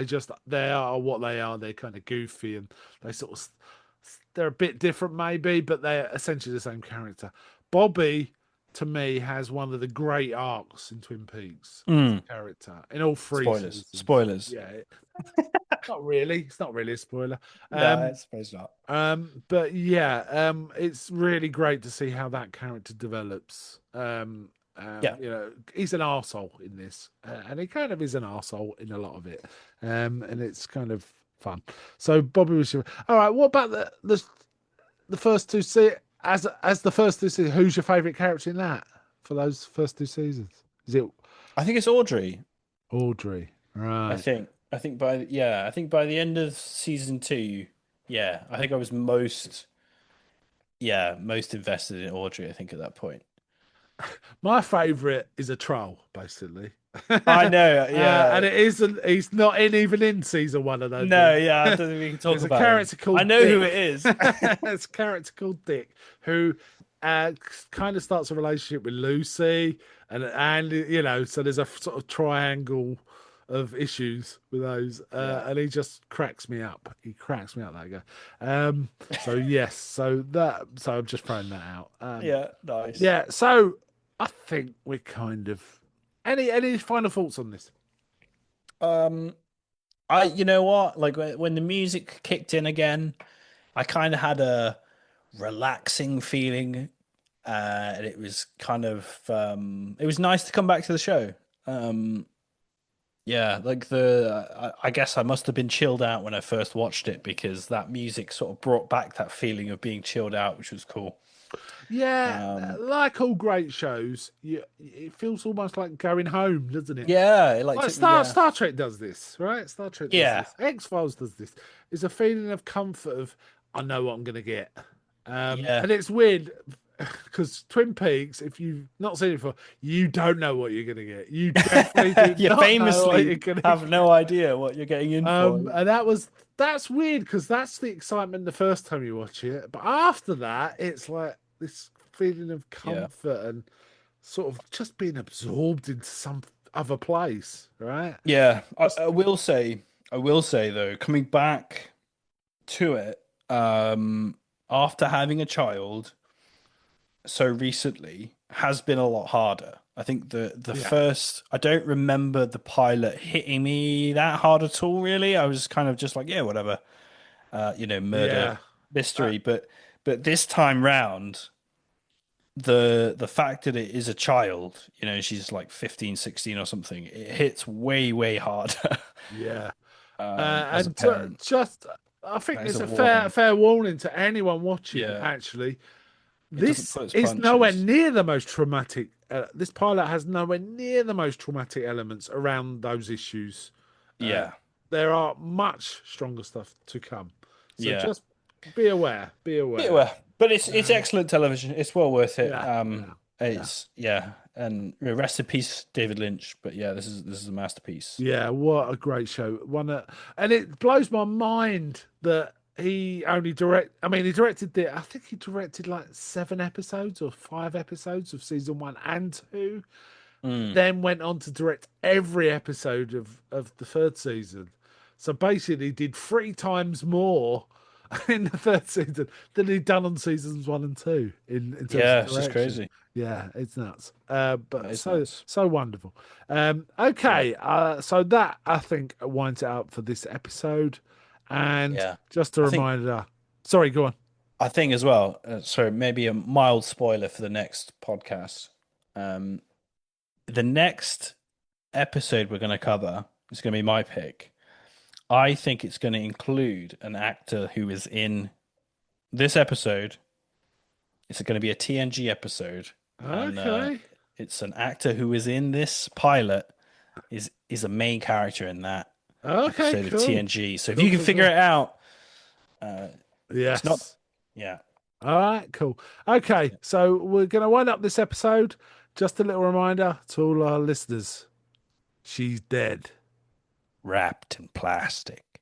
They are what they are. They're kind of goofy and they sort of they're a bit different maybe, but they're essentially the same character. Bobby, to me, has one of the great arcs in Twin Peaks as a mm. character in all 3 seasons. Spoilers. Yeah, not really. It's not really a spoiler. No, I Um, suppose not. but yeah, it's really great to see how that character develops. Yeah. He's an arsehole in this, and he kind of is an arsehole in a lot of it. And it's kind of fun. So Bobby was your all right. What about the first two as the first two seasons? Who's your favourite character in that for those first 2 seasons? Is it I think it's Audrey. Audrey? I Right. think. I think by the end of season two, yeah, I think I was most invested in Audrey, I think at that point. My favourite is a troll, basically. I know, And yeah. it isn't, he's not even in season 1, I don't No, think. yeah, I don't think we can talk There's a about him. character I called know who it Dick. is. There's a character called Dick who kind of starts a relationship with Lucy. So there's a sort of triangle of issues with those. Yeah. And he just cracks me up. He cracks me up, that guy. So, yes. So I'm just throwing that out. Yeah, nice. Yeah, so I think we're kind of any final thoughts on this? Um, you know what? Like when the music kicked in again, I kind of had a relaxing feeling, and it was kind of it was nice to come back to the show. Um, yeah, like I guess I must have been chilled out when I first watched it because that music sort of brought back that feeling of being chilled out, which was cool. Yeah, Um, like all great shows, it feels almost like going home, doesn't it? yeah, it like Like took me, Star yeah, Star Trek does this, right? Star Trek does yeah, this. X-Files does this. It's a feeling of comfort of I know what I'm going to get. yeah, And it's weird because Twin Peaks, if you've not seen it before, you don't know what you're going to get. You definitely do you not know what you're famously going to have get. no idea what you're getting in for. And that's weird because that's the excitement the first time you watch it, but after that, it's like this feeling of Yeah. comfort and sort of just being absorbed into some other place, right? Yeah, Just I will say though, coming back to it, after having a child so recently has been a lot harder. I think the yeah, first, I don't remember the pilot hitting me that hard at all, really. I was kind of just like, yeah, whatever, murder yeah, uh, mystery. But this time round, the fact that it is a child, she's like 15, 16 or something, it hits way, way harder yeah. as a And parent. just I think That is it's a a warning. fair warning to anyone watching. Yeah, Actually, it doesn't this pull its is nowhere punches. near the most traumatic. This pilot has nowhere near the most traumatic elements around those issues. Uh, Yeah, there are much stronger stuff to come. So yeah. just be aware. Be Yeah, aware. well, but it's excellent television. It's well worth it. Yeah, yeah, yeah. It's yeah, and rest in peace, David Lynch. But yeah, this is a masterpiece. Yeah, what a great show. And it blows my mind that he only I mean, he directed I think he directed like 7 episodes or 5 episodes of season 1 and 2, Mm, then went on to direct every episode of the third season. So basically did 3 times more in the third season than he'd done on seasons 1 and 2 in terms of yeah, it's just direction. crazy. Yeah, it's nuts. That But is so nuts. so wonderful. Yeah, Okay, so that I think winds it up for this episode. And yeah. just a I think reminder. Sorry, go on. I think as well. So maybe a mild spoiler for the next podcast. Um, the next episode we're going to cover is going to be my pick. I think it's going to include an actor who is in this episode. It's going to be a TNG episode, and Okay. it's an actor who is in this pilot is a main character in that Okay, episode of cool. TNG. So if Cool, you can cool, figure cool. it out, uh, it's not. Yes. Yeah, All right, cool. Okay, so we're going to wind up this episode. Just a little reminder to all our listeners, she's dead. wrapped in plastic.